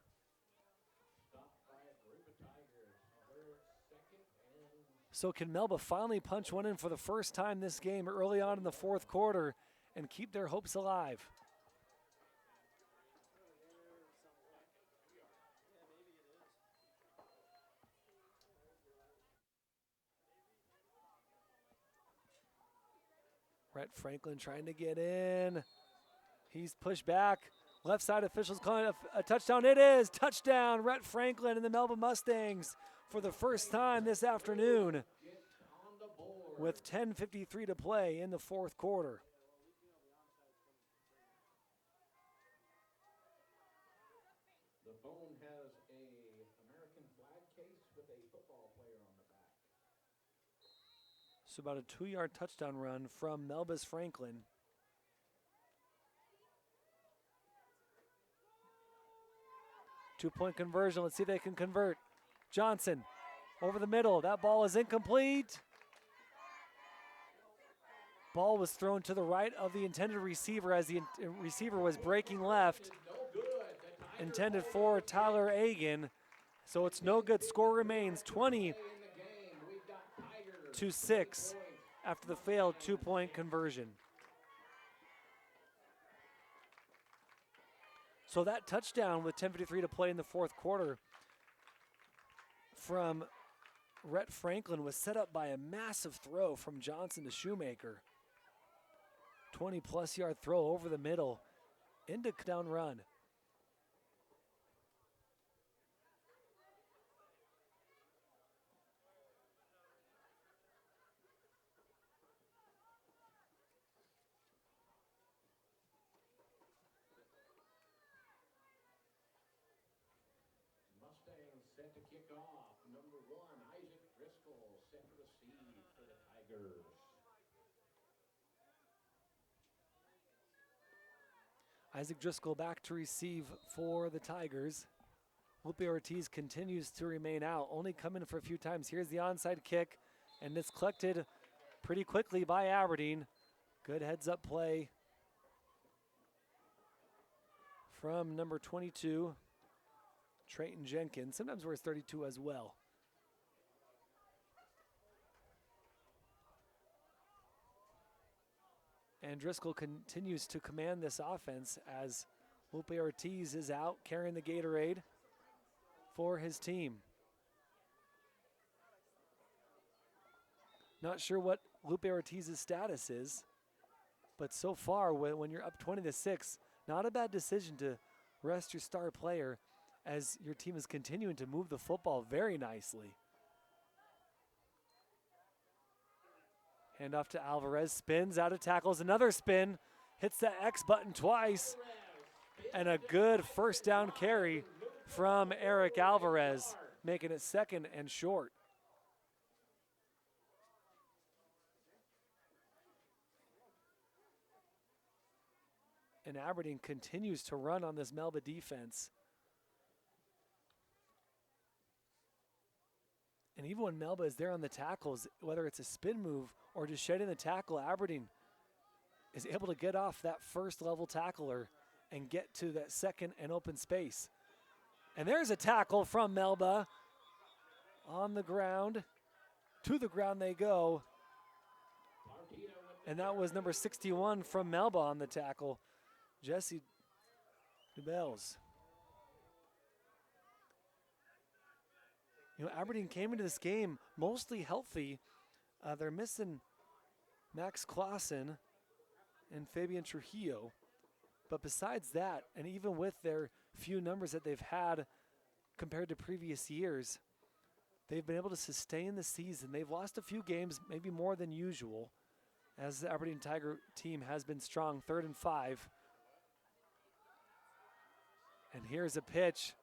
So can Melba finally punch one in for the first time this game early on in the fourth quarter and keep their hopes alive? Rhett Franklin trying to get in. He's pushed back. Left side officials calling a touchdown. It is touchdown, Rhett Franklin and the Melba Mustangs for the first time this afternoon with 10:53 to play in the fourth quarter. The phone has a American flag case with a football player on the back. So about a 2-yard touchdown run from Melba's Franklin. Two-point conversion. Let's see if they can convert. Johnson over the middle. That ball is incomplete. Ball was thrown to the right of the intended receiver as the receiver was breaking left. Intended for Tyler Agan. So it's no good. Score remains 20-6 after the failed two-point conversion. So that touchdown with 10:53 to play in the fourth quarter from Rhett Franklin was set up by a massive throw from Johnson to Shoemaker. 20-plus yard throw over the middle into down run. Mustangs set to kick off. Number 1, Isaac Driscoll set to receive for the Tigers. Isaac Driscoll back to receive for the Tigers. Lupe Ortiz continues to remain out, only come in for a few times. Here's the onside kick, and it's collected pretty quickly by Aberdeen. Good heads-up play from number 22, Trayton Jenkins. Sometimes wears 32 as well. And Driscoll continues to command this offense as Lupe Ortiz is out carrying the Gatorade for his team. Not sure what Lupe Ortiz's status is, but so far when you're up 20-6, not a bad decision to rest your star player as your team is continuing to move the football very nicely. Hand off to Alvarez, spins out of tackles, another spin, hits the X button twice, and a good first down carry from Eric Alvarez, making it 2nd and short. And Aberdeen continues to run on this Melba defense. And even when Melba is there on the tackles, whether it's a spin move or just shedding the tackle, Aberdeen is able to get off that first level tackler and get to that second and open space. And there's a tackle from Melba on the ground. To the ground they go. And that was number 61 from Melba on the tackle, Jesse DeBells. Aberdeen came into this game mostly healthy. They're missing Max Clausen and Fabian Trujillo. But besides that, and even with their few numbers that they've had compared to previous years, they've been able to sustain the season. They've lost a few games, maybe more than usual, as the Aberdeen Tiger team has been strong. 3rd and 5. And here's a pitch.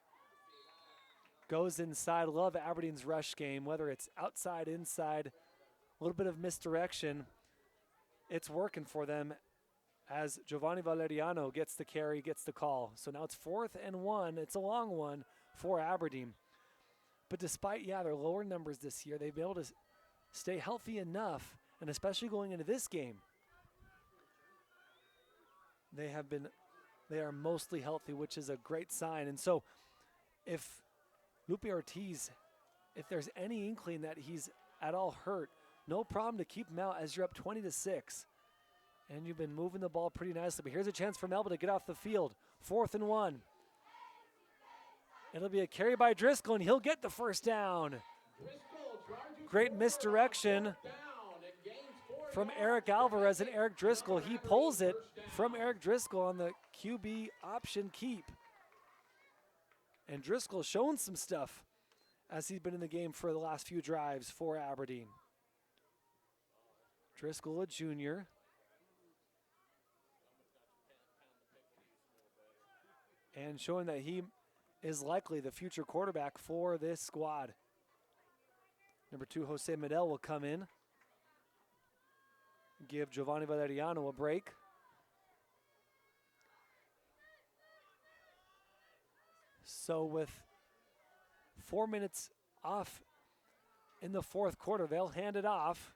Goes inside. Love Aberdeen's rush game, whether it's outside, inside, a little bit of misdirection. It's working for them as Giovanni Valeriano gets the carry, gets the call. So now it's 4th and 1. It's a long one for Aberdeen. But despite, their lower numbers this year, they've been able to stay healthy enough, and especially going into this game, they are mostly healthy, which is a great sign. And so if Lupe Ortiz, if there's any inkling that he's at all hurt, no problem to keep him out as you're up 20-6. And you've been moving the ball pretty nicely. But here's a chance for Melba to get off the field. 4th and 1. It'll be a carry by Driscoll, and he'll get the first down. Great misdirection from Eric Alvarez and Eric Driscoll. He pulls it from Eric Driscoll on the QB option keep. And Driscoll showing some stuff as he's been in the game for the last few drives for Aberdeen. Driscoll, a junior. And showing that he is likely the future quarterback for this squad. Number 2, Jose Medel will come in. Give Giovanni Valeriano a break. So with 4 minutes off in the 4th quarter, they'll hand it off.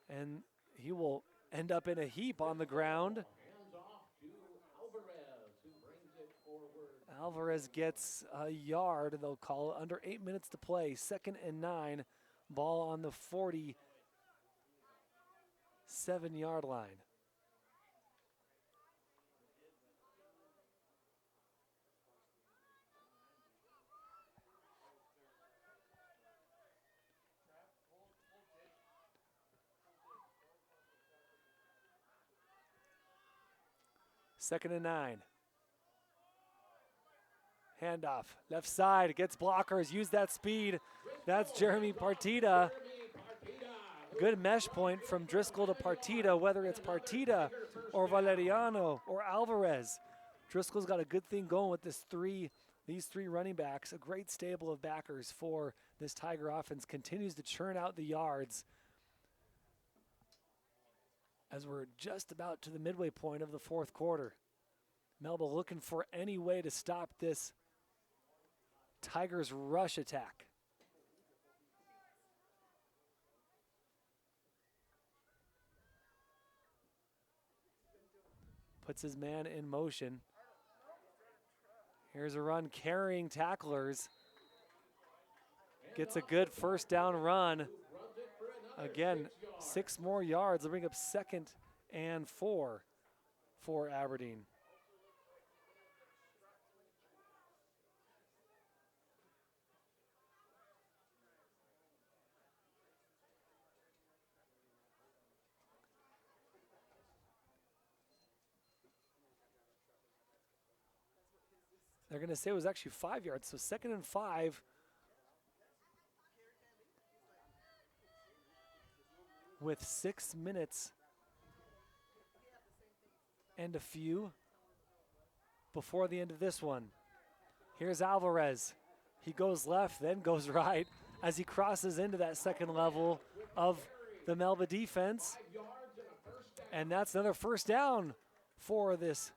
And he will end up in a heap on the ground. Alvarez gets a yard, they'll call it, under 8 minutes to play. 2nd and 9, ball on the 47-yard line. Second and 9. Handoff, left side, gets blockers, use that speed. That's Jeremy Partida. Good mesh point from Driscoll to Partida, whether it's Partida or Valeriano or Alvarez. Driscoll's got a good thing going with these three running backs. A great stable of backers for this Tiger offense. Continues to churn out the yards as we're just about to the midway point of the 4th quarter. Melba looking for any way to stop this Tigers rush attack. Puts his man in motion. Here's a run carrying tacklers. Gets a good first down run. Again, 6 more yards. They'll bring up 2nd and 4 for Aberdeen. They're going to say it was actually 5 yards, so 2nd and 5. With 6 minutes and a few before the end of this one. Here's Alvarez. He goes left, then goes right as he crosses into that second level of the Melba defense. And that's another first down for this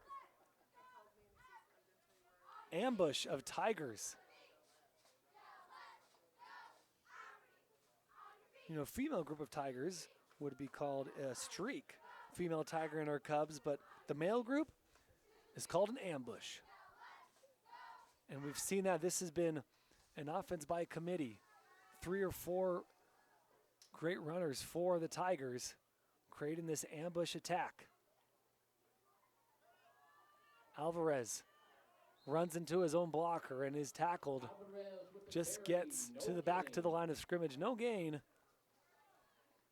ambush of Tigers. You know, female group of Tigers would be called a streak. Female Tiger and her cubs, but the male group is called an ambush. And we've seen that this has been an offense by committee. 3 or 4 great runners for the Tigers, creating this ambush attack. Alvarez runs into his own blocker and is tackled just gets to the back to the line of scrimmage. No gain.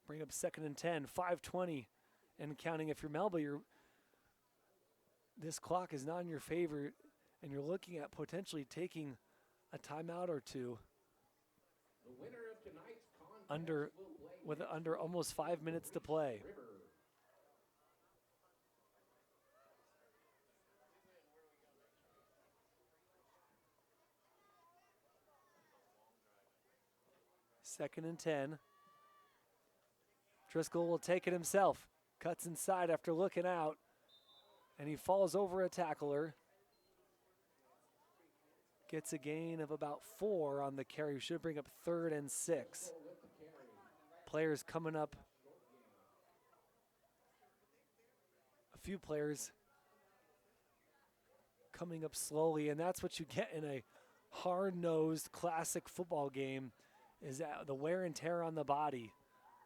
Bring up 2nd and 10, 5:20 and counting. If you're Melba, this clock is not in your favor, and you're looking at potentially taking a timeout or two. Under almost 5 minutes to play. Second and 10. Driscoll will take it himself. Cuts inside after looking out, and he falls over a tackler. Gets a gain of about 4 on the carry. Should bring up 3rd and 6. Players coming up. A few players coming up slowly, and that's what you get in a hard-nosed classic football game, is that the wear and tear on the body.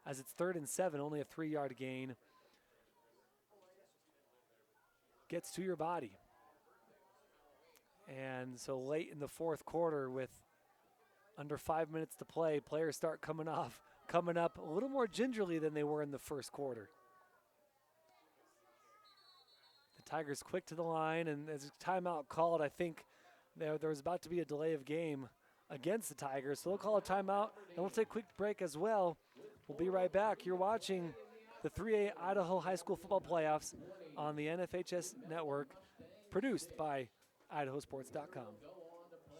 As it's 3rd and 7, only a 3-yard gain. Gets to your body. And so late in the 4th quarter, with under 5 minutes to play, players start coming up a little more gingerly than they were in the 1st quarter. The Tigers quick to the line, and as a timeout called, I think there was about to be a delay of game against the Tigers. So they'll call a timeout, and we'll take a quick break as well. We'll be right back. You're watching the 3A Idaho High School Football Playoffs on the NFHS Network, produced by IdahoSports.com.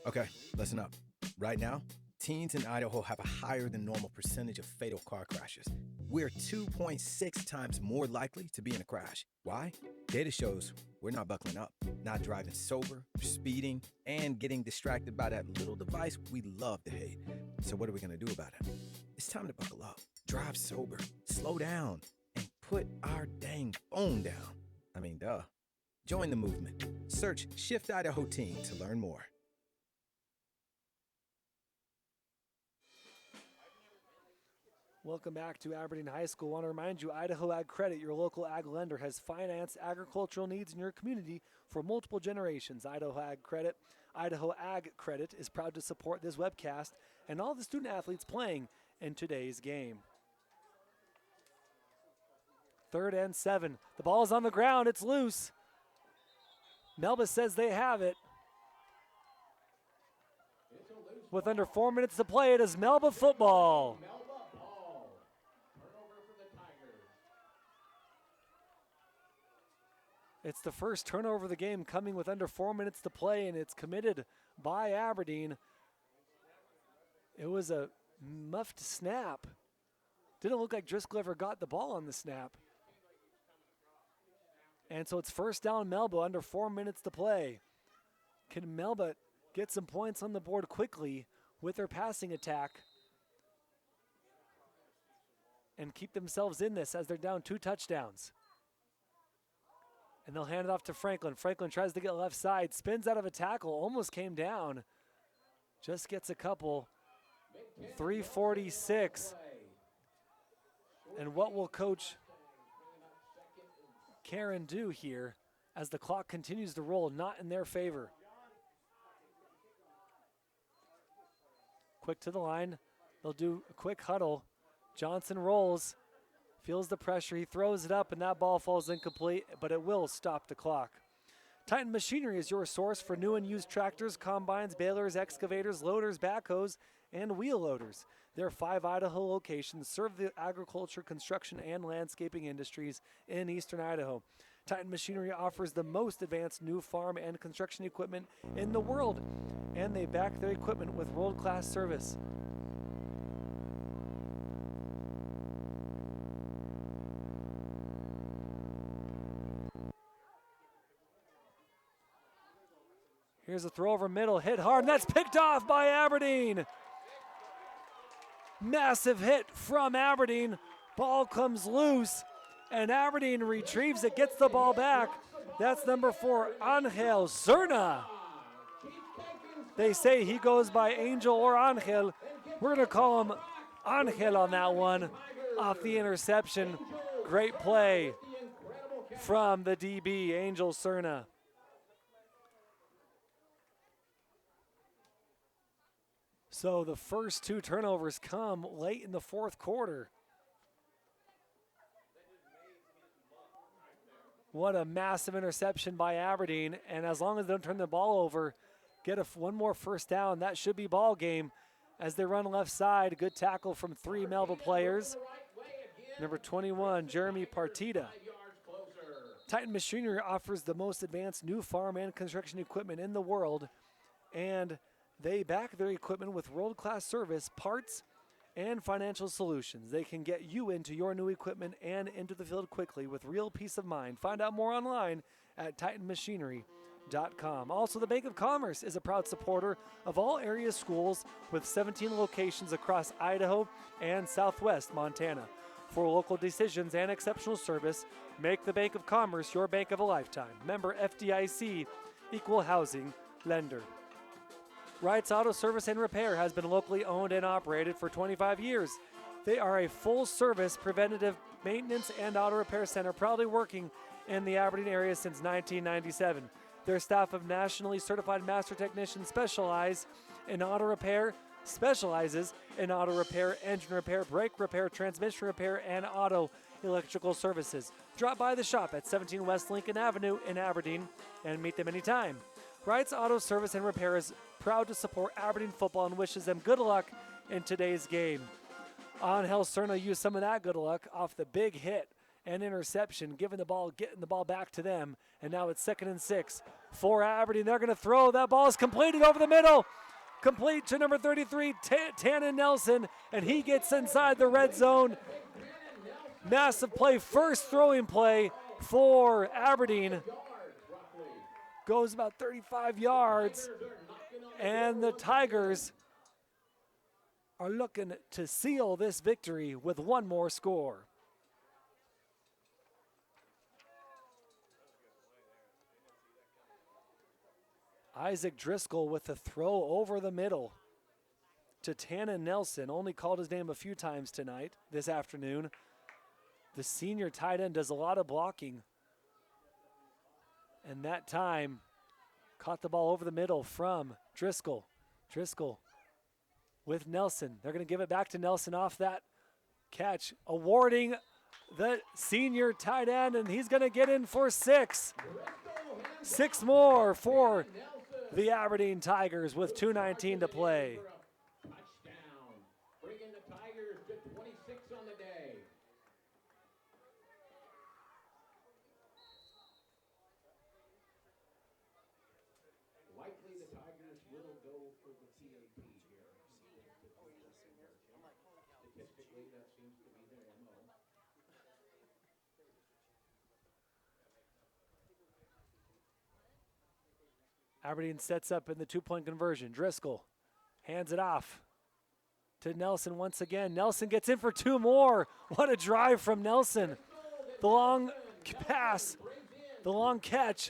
Okay, listen up. Right now, teens in Idaho have a higher than normal percentage of fatal car crashes. We're 2.6 times more likely to be in a crash. Why? Data shows we're not buckling up, not driving sober, speeding, and getting distracted by that little device we love to hate. So what are we going to do about it? It's time to buckle up, drive sober, slow down, and put our dang phone down. I mean, duh. Join the movement. Search Shift Idaho Team to learn more. Welcome back to Aberdeen High School. I want to remind you, Idaho Ag Credit, your local ag lender, has financed agricultural needs in your community for multiple generations. Idaho Ag Credit is proud to support this webcast and all the student athletes playing in today's game. 3rd and 7. The ball is on the ground. It's loose. Melba says they have it. With under 4 minutes to play, it is Melba football. It's the first turnover of the game, coming with under 4 minutes to play, and it's committed by Aberdeen. It was a muffed snap. Didn't look like Driscoll ever got the ball on the snap. And so it's first down Melba, under 4 minutes to play. Can Melba get some points on the board quickly with their passing attack and keep themselves in this as they're down 2 touchdowns? And they'll hand it off to Franklin. Franklin tries to get left side, spins out of a tackle, almost came down. Just gets a couple. 3:46. And what will Coach Karen do here as the clock continues to roll? Not in their favor. Quick to the line. They'll do a quick huddle. Johnson rolls. Feels the pressure, he throws it up, and that ball falls incomplete, but it will stop the clock. Titan Machinery is your source for new and used tractors, combines, balers, excavators, loaders, backhoes, and wheel loaders. Their 5 Idaho locations serve the agriculture, construction, and landscaping industries in eastern Idaho. Titan Machinery offers the most advanced new farm and construction equipment in the world, and they back their equipment with world-class service. Here's a throw over middle, hit hard, and that's picked off by Aberdeen. Massive hit from Aberdeen. Ball comes loose, and Aberdeen retrieves it, gets the ball back. That's number 4, Angel Cerna. They say he goes by Angel or Angel. We're going to call him Angel on that one off the interception. Great play from the DB, Angel Cerna. So the first 2 turnovers come late in the fourth quarter. What a massive interception by Aberdeen. And as long as they don't turn the ball over, get one more first down, that should be ball game. As they run left side, good tackle from 3 Melba players. Number 21, Jeremy Partita. Titan Machinery offers the most advanced new farm and construction equipment in the world, and they back their equipment with world-class service, parts, and financial solutions. They can get you into your new equipment and into the field quickly with real peace of mind. Find out more online at TitanMachinery.com. Also, the Bank of Commerce is a proud supporter of all area schools with 17 locations across Idaho and southwest Montana. For local decisions and exceptional service, make the Bank of Commerce your bank of a lifetime. Member FDIC, equal housing lender. Wright's Auto Service and Repair has been locally owned and operated for 25 years. They are a full-service preventative maintenance and auto repair center proudly working in the Aberdeen area since 1997. Their staff of nationally certified master technicians specializes in auto repair, engine repair, brake repair, transmission repair, and auto electrical services. Drop by the shop at 17 West Lincoln Avenue in Aberdeen and meet them anytime. Wright's Auto Service and Repair is proud to support Aberdeen football and wishes them good luck in today's game. Angel Cerna used some of that good luck off the big hit and interception, getting the ball back to them. And now it's 2nd and 6 for Aberdeen. They're going to throw. That ball is completed over the middle. Complete to number 33, Tannen Nelson, and he gets inside the red zone. Massive play, first throwing play for Aberdeen. Goes about 35 yards, and the Tigers are looking to seal this victory with one more score. Isaac Driscoll with the throw over the middle to Tannen Nelson. Only called his name a few times this afternoon. The senior tight end does a lot of blocking. And that time, caught the ball over the middle from Driscoll. Driscoll with Nelson. They're going to give it back to Nelson off that catch, awarding the senior tight end, and he's going to get in for 6. 6 more for the Aberdeen Tigers with 2:19 to play. Touchdown, bringing the Tigers to 26 on the day. Likely the Tigers will go for the PAT here. Statistically, that seems to be their MO. Aberdeen sets up in the 2-point conversion. Driscoll hands it off to Nelson once again. Nelson gets in for 2 more. What a drive from Nelson. The long pass, the long catch,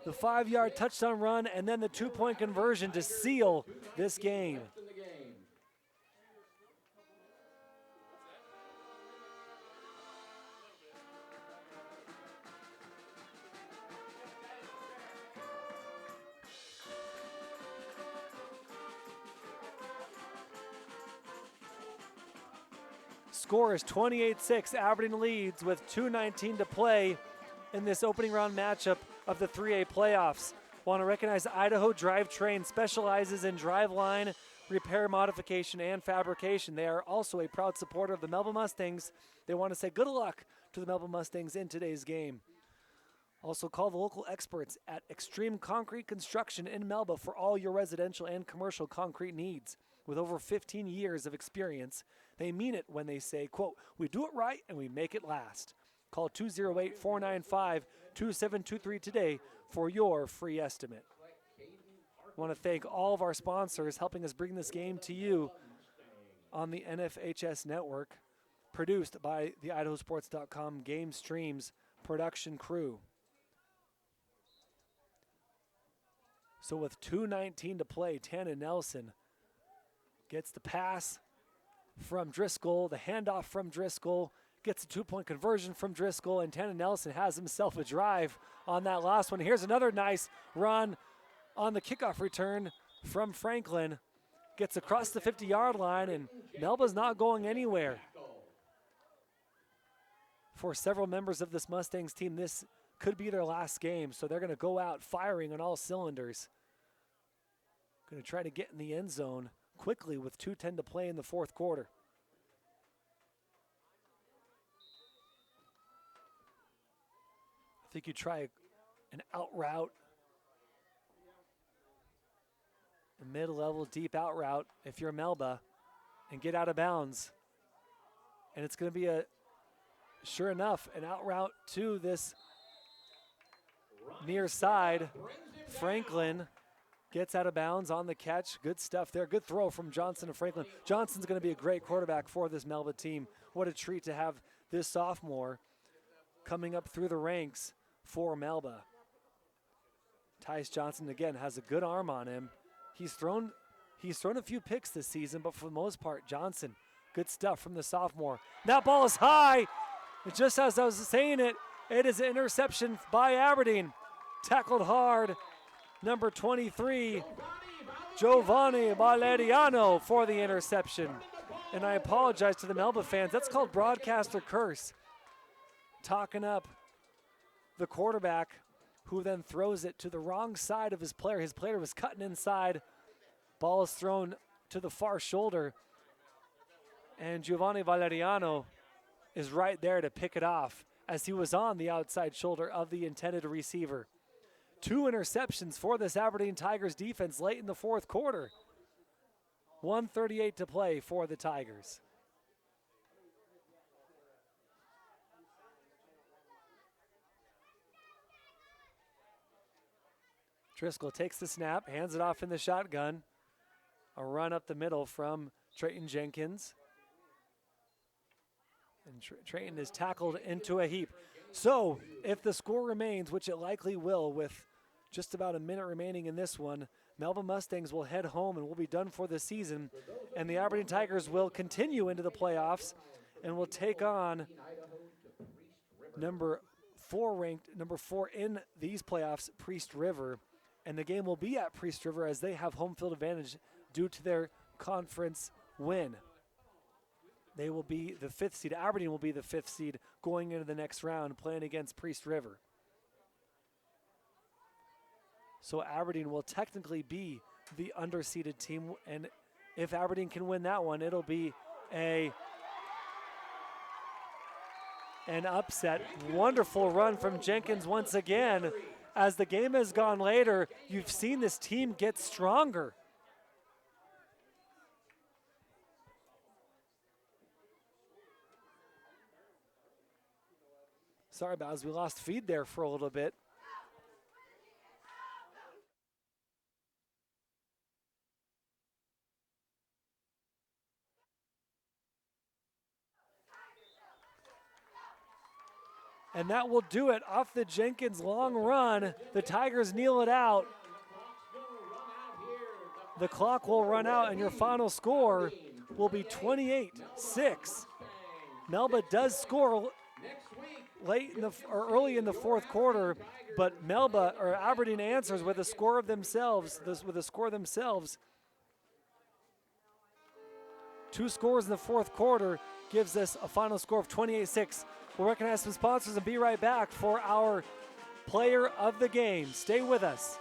the 5-yard touchdown run, and then the 2-point conversion to seal this game. Score is 28-6. Aberdeen leads with 2:19 to play in this opening round matchup of the 3A playoffs. Want to recognize Idaho Drivetrain specializes in driveline repair, modification, and fabrication. They are also a proud supporter of the Melba Mustangs. They want to say good luck to the Melba Mustangs in today's game. Also call the local experts at Extreme Concrete Construction in Melba for all your residential and commercial concrete needs. With over 15 years of experience, they mean it when they say, quote, "We do it right and we make it last." Call 208-495-2723 today for your free estimate. I want to thank all of our sponsors helping us bring this game to you on the NFHS network, produced by the IdahoSports.com GameStreams production crew. So with 2:19 to play, Tannen Nelson gets the pass from Driscoll, the handoff from Driscoll, gets a 2-point conversion from Driscoll, and Tannen Nelson has himself a drive on that last one. Here's another nice run on the kickoff return from Franklin. gets across the 50-yard line, and Melba's not going anywhere. For several members of this Mustangs team, this could be their last game, so they're going to go out firing on all cylinders. Going to try to get in the end zone quickly with 2:10 to play in the fourth quarter. I think you try an out route, a mid-level deep out route if you're Melba, and get out of bounds. And it's going to be sure enough, an out route to this near side. Franklin gets out of bounds on the catch. Good stuff there. Good throw from Johnson to Franklin. Johnson's going to be a great quarterback for this Melba team. What a treat to have this sophomore coming up through the ranks for Melba. Tyus Johnson, again, has a good arm on him. He's thrown a few picks this season, but for the most part, Johnson, good stuff from the sophomore. That ball is high. And just as I was saying it, it is an interception by Aberdeen. Tackled hard, number 23, Giovanni Valeriano for the interception. And I apologize to the Melba fans. That's called broadcaster curse. Talking up the quarterback, who then throws it to the wrong side of his player. His player was cutting inside. Ball is thrown to the far shoulder. And Giovanni Valeriano is right there to pick it off as he was on the outside shoulder of the intended receiver. 2 interceptions for this Aberdeen Tigers defense late in the fourth quarter. 1:38 to play for the Tigers. Driscoll takes the snap, hands it off in the shotgun. A run up the middle from Trayton Jenkins. And Trayton is tackled into a heap. So if the score remains, which it likely will with just about a minute remaining in this one, Melba Mustangs will head home and will be done for the season. And the Aberdeen Tigers will continue into the playoffs and will take on number 4 in these playoffs, Priest River. And the game will be at Priest River as they have home field advantage due to their conference win. They will be the 5th seed. Aberdeen will be the 5th seed going into the next round, playing against Priest River. So Aberdeen will technically be the underseeded team, and if Aberdeen can win that one, it'll be an upset. Wonderful run from Jenkins once again. As the game has gone later, you've seen this team get stronger. Sorry, Baz, we lost feed there for a little bit. And that will do it off the Jenkins long run. The Tigers kneel it out. The clock will run out, and your final score will be 28-6. Melba does score early in the fourth quarter, but Aberdeen answers with a score of themselves. 2 scores in the fourth quarter gives us a final score of 28-6. We'll recognize some sponsors and be right back for our player of the game. Stay with us.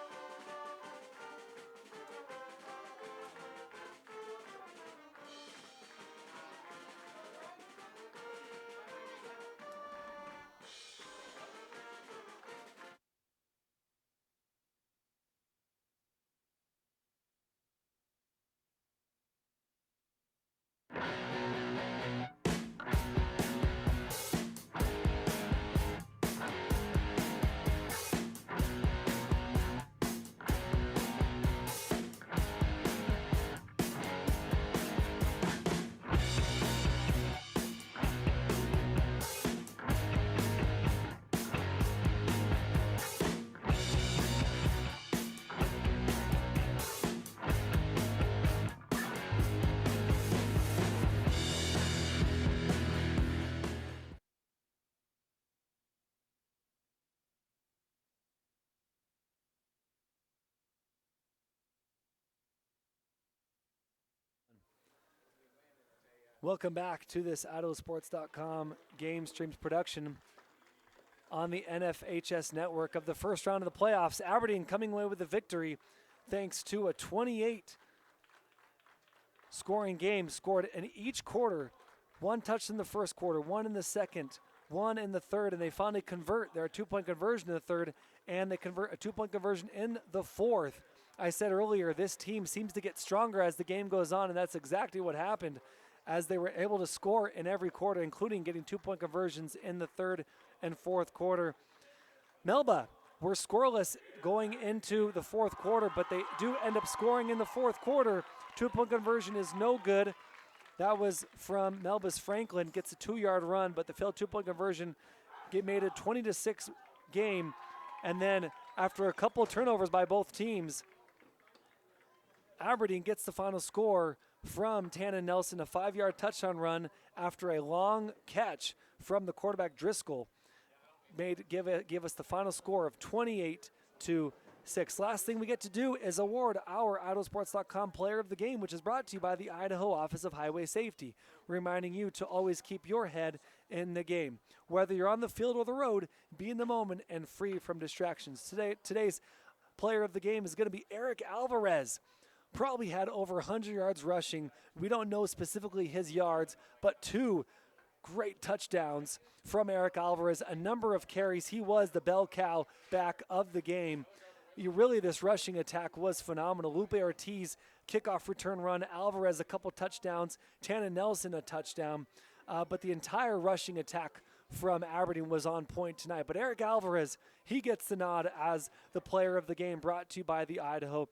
Welcome back to this IdahoSports.com GameStreams production on the NFHS network of the first round of the playoffs. Aberdeen coming away with a victory thanks to a 28 scoring game, scored in each quarter. One touch in the first quarter, one in the second, one in the third, and they finally convert their 2-point conversion in the third, and they convert a 2-point conversion in the fourth. I said earlier, this team seems to get stronger as the game goes on, and that's exactly what happened, as they were able to score in every quarter, including getting 2-point conversions in the third and fourth quarter. Melba were scoreless going into the fourth quarter, but they do end up scoring in the fourth quarter. 2-point conversion is no good. That was from Melba's Franklin, gets a 2-yard run, but the failed 2-point conversion made a 20-6 game. And then after a couple of turnovers by both teams, Aberdeen gets the final score from Tannen Nelson, a 5-yard touchdown run after a long catch from the quarterback Driscoll. Give us the final score of 28-6. Last thing we get to do is award our IdahoSports.com Player of the Game, which is brought to you by the Idaho Office of Highway Safety, reminding you to always keep your head in the game. Whether you're on the field or the road, be in the moment and free from distractions. Today's Player of the Game is going to be Eric Alvarez. Probably had over 100 yards rushing. We don't know specifically his yards, but 2 great touchdowns from Eric Alvarez. A number of carries. He was the bell cow back of the game. This rushing attack was phenomenal. Lupe Ortiz, kickoff return run. Alvarez, a couple touchdowns. Tannen Nelson, a touchdown. But the entire rushing attack from Aberdeen was on point tonight. But Eric Alvarez, he gets the nod as the Player of the Game, brought to you by the Idaho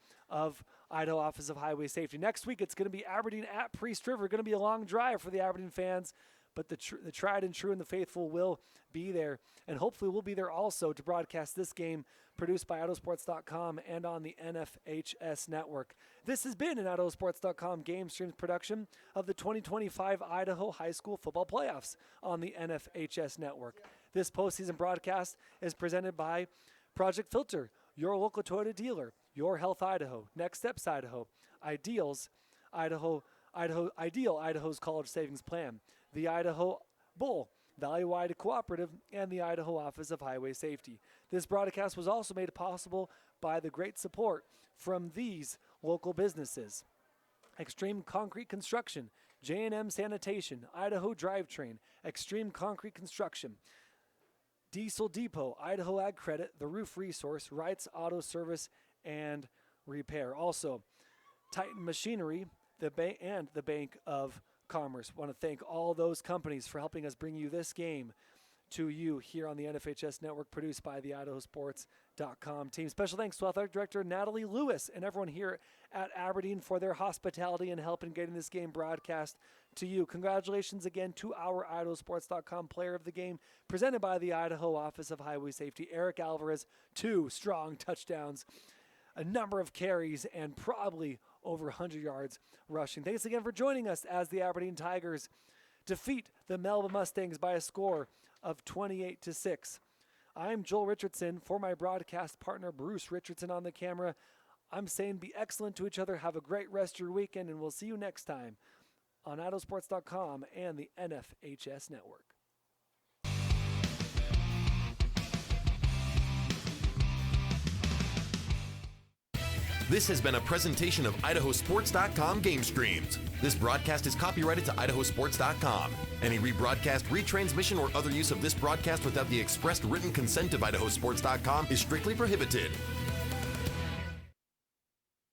Office of Highway Safety. Next week, it's going to be Aberdeen at Priest River. Going to be a long drive for the Aberdeen fans, but the tried and true and the faithful will be there. And hopefully we'll be there also to broadcast this game, produced by IdahoSports.com and on the NFHS network. This has been an IdahoSports.com GameStreams production of the 2025 Idaho High School Football Playoffs on the NFHS network. This postseason broadcast is presented by Project Filter, your local Toyota dealer, Your Health Idaho, Next Steps Idaho, Ideals Idaho, Ideal Idaho's College Savings Plan, the Idaho Bowl, Valley-Wide Cooperative, and the Idaho Office of Highway Safety. This broadcast was also made possible by the great support from these local businesses: Extreme Concrete Construction, J&M Sanitation, Idaho Drivetrain, Extreme Concrete Construction, Diesel Depot, Idaho Ag Credit, The Roof Resource, Wright's Auto Service and Repair. Also, Titan Machinery, and the Bank of Commerce. Want to thank all those companies for helping us bring you this game to you here on the NFHS network, produced by the IdahoSports.com team. Special thanks to Athletic Director Natalie Lewis and everyone here at Aberdeen for their hospitality and help in getting this game broadcast to you. Congratulations again to our IdahoSports.com Player of the Game, presented by the Idaho Office of Highway Safety, Eric Alvarez. 2 strong touchdowns, a number of carries, and probably over 100 yards rushing. Thanks again for joining us as the Aberdeen Tigers defeat the Melba Mustangs by a score of 28-6. I'm Joel Richardson. For my broadcast partner, Bruce Richardson, on the camera, I'm saying be excellent to each other. Have a great rest of your weekend, and we'll see you next time on IdahoSports.com and the NFHS network. This has been a presentation of IdahoSports.com GameStreams. This broadcast is copyrighted to IdahoSports.com. Any rebroadcast, retransmission, or other use of this broadcast without the expressed written consent of IdahoSports.com is strictly prohibited.